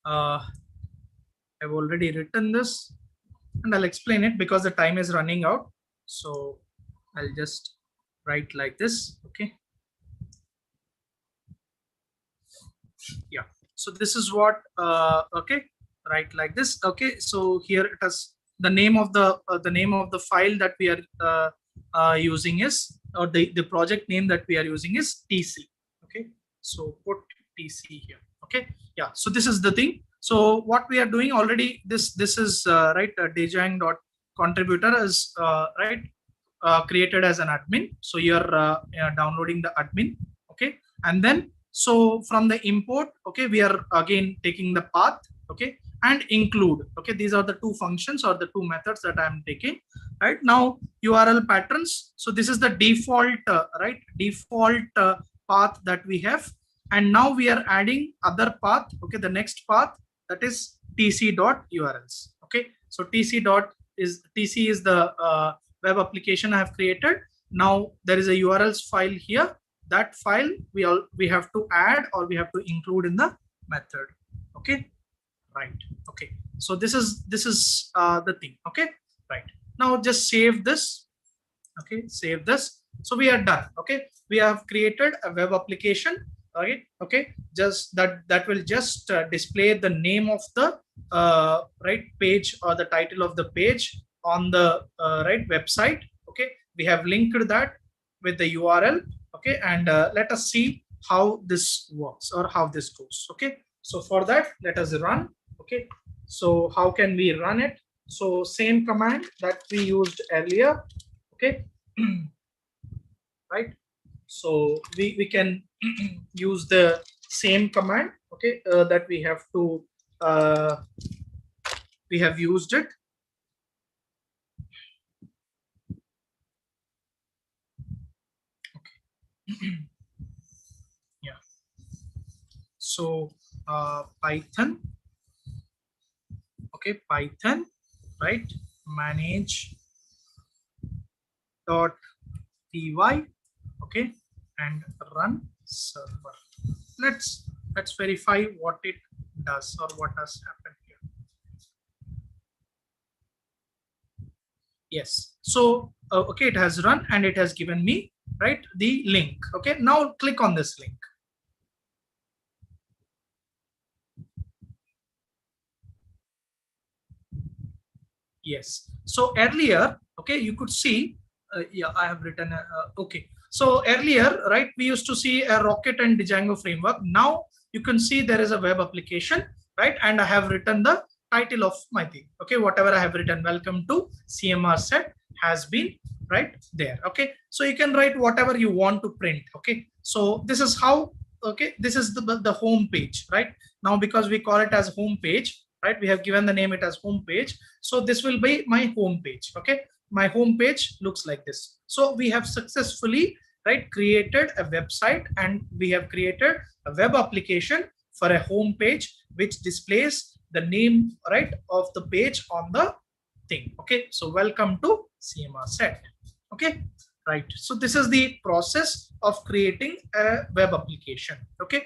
I've already written this and I'll explain it because the time is running out. So I'll just write like this. Okay, yeah, so this is what okay, write like this. Okay, so here it has the name of the file that we are using is, or the project name that we are using is TC. Okay, so put TC here. Okay, yeah, so this is the thing. So what we are doing already, this is right, Django.contributor is right, created as an admin. So you're downloading the admin. Okay, and then so from the import, okay, we are again taking the path, okay, and include. Okay, these are the two functions or the two methods that I'm taking. Right now, URL patterns. So this is the default right, default path that we have, and now we are adding other path. Okay, the next path, that is tc.urls. Okay, so tc is the web application I have created. Now there is a URLs file here. That file we have to add or we have to include in the method. Okay, right. Okay, so this is the thing. Okay, right. Now just save this. Okay, save this. So we are done. Okay, we have created a web application. Okay, okay, just that will just display the name of the right page or the title of the page on the right website. Okay, we have linked that with the URL. Okay, and let us see how this works or how this goes. Okay, so for that, let us run. Okay, so how can we run it? So same command that we used earlier. Okay, right, so we can use the same command. Okay, that we have to we have used it. Okay. Yeah, so Python, okay, Python, right, manage .py, okay, and run server. Let's verify what it does or what has happened here. Yes, so okay, it has run and it has given me, right, the link. Okay, now click on this link. Yes, so earlier, okay, you could see yeah, I have written okay, so earlier, right, we used to see a Rocket and Django framework. Now you can see there is a web application, right, and I have written the title of my thing. Okay, whatever I have written, welcome to CMREC, has been right there. Okay, so you can write whatever you want to print. Okay, so this is how, okay, this is the home page. Right now, because we call it as home page, right, we have given the name it as home page. So this will be my home page. Okay, my home page looks like this. So we have successfully, right, created a website and we have created a web application for a home page which displays the name, right, of the page on the thing. Okay, so welcome to CMREC. Okay, right, so this is the process of creating a web application. Okay,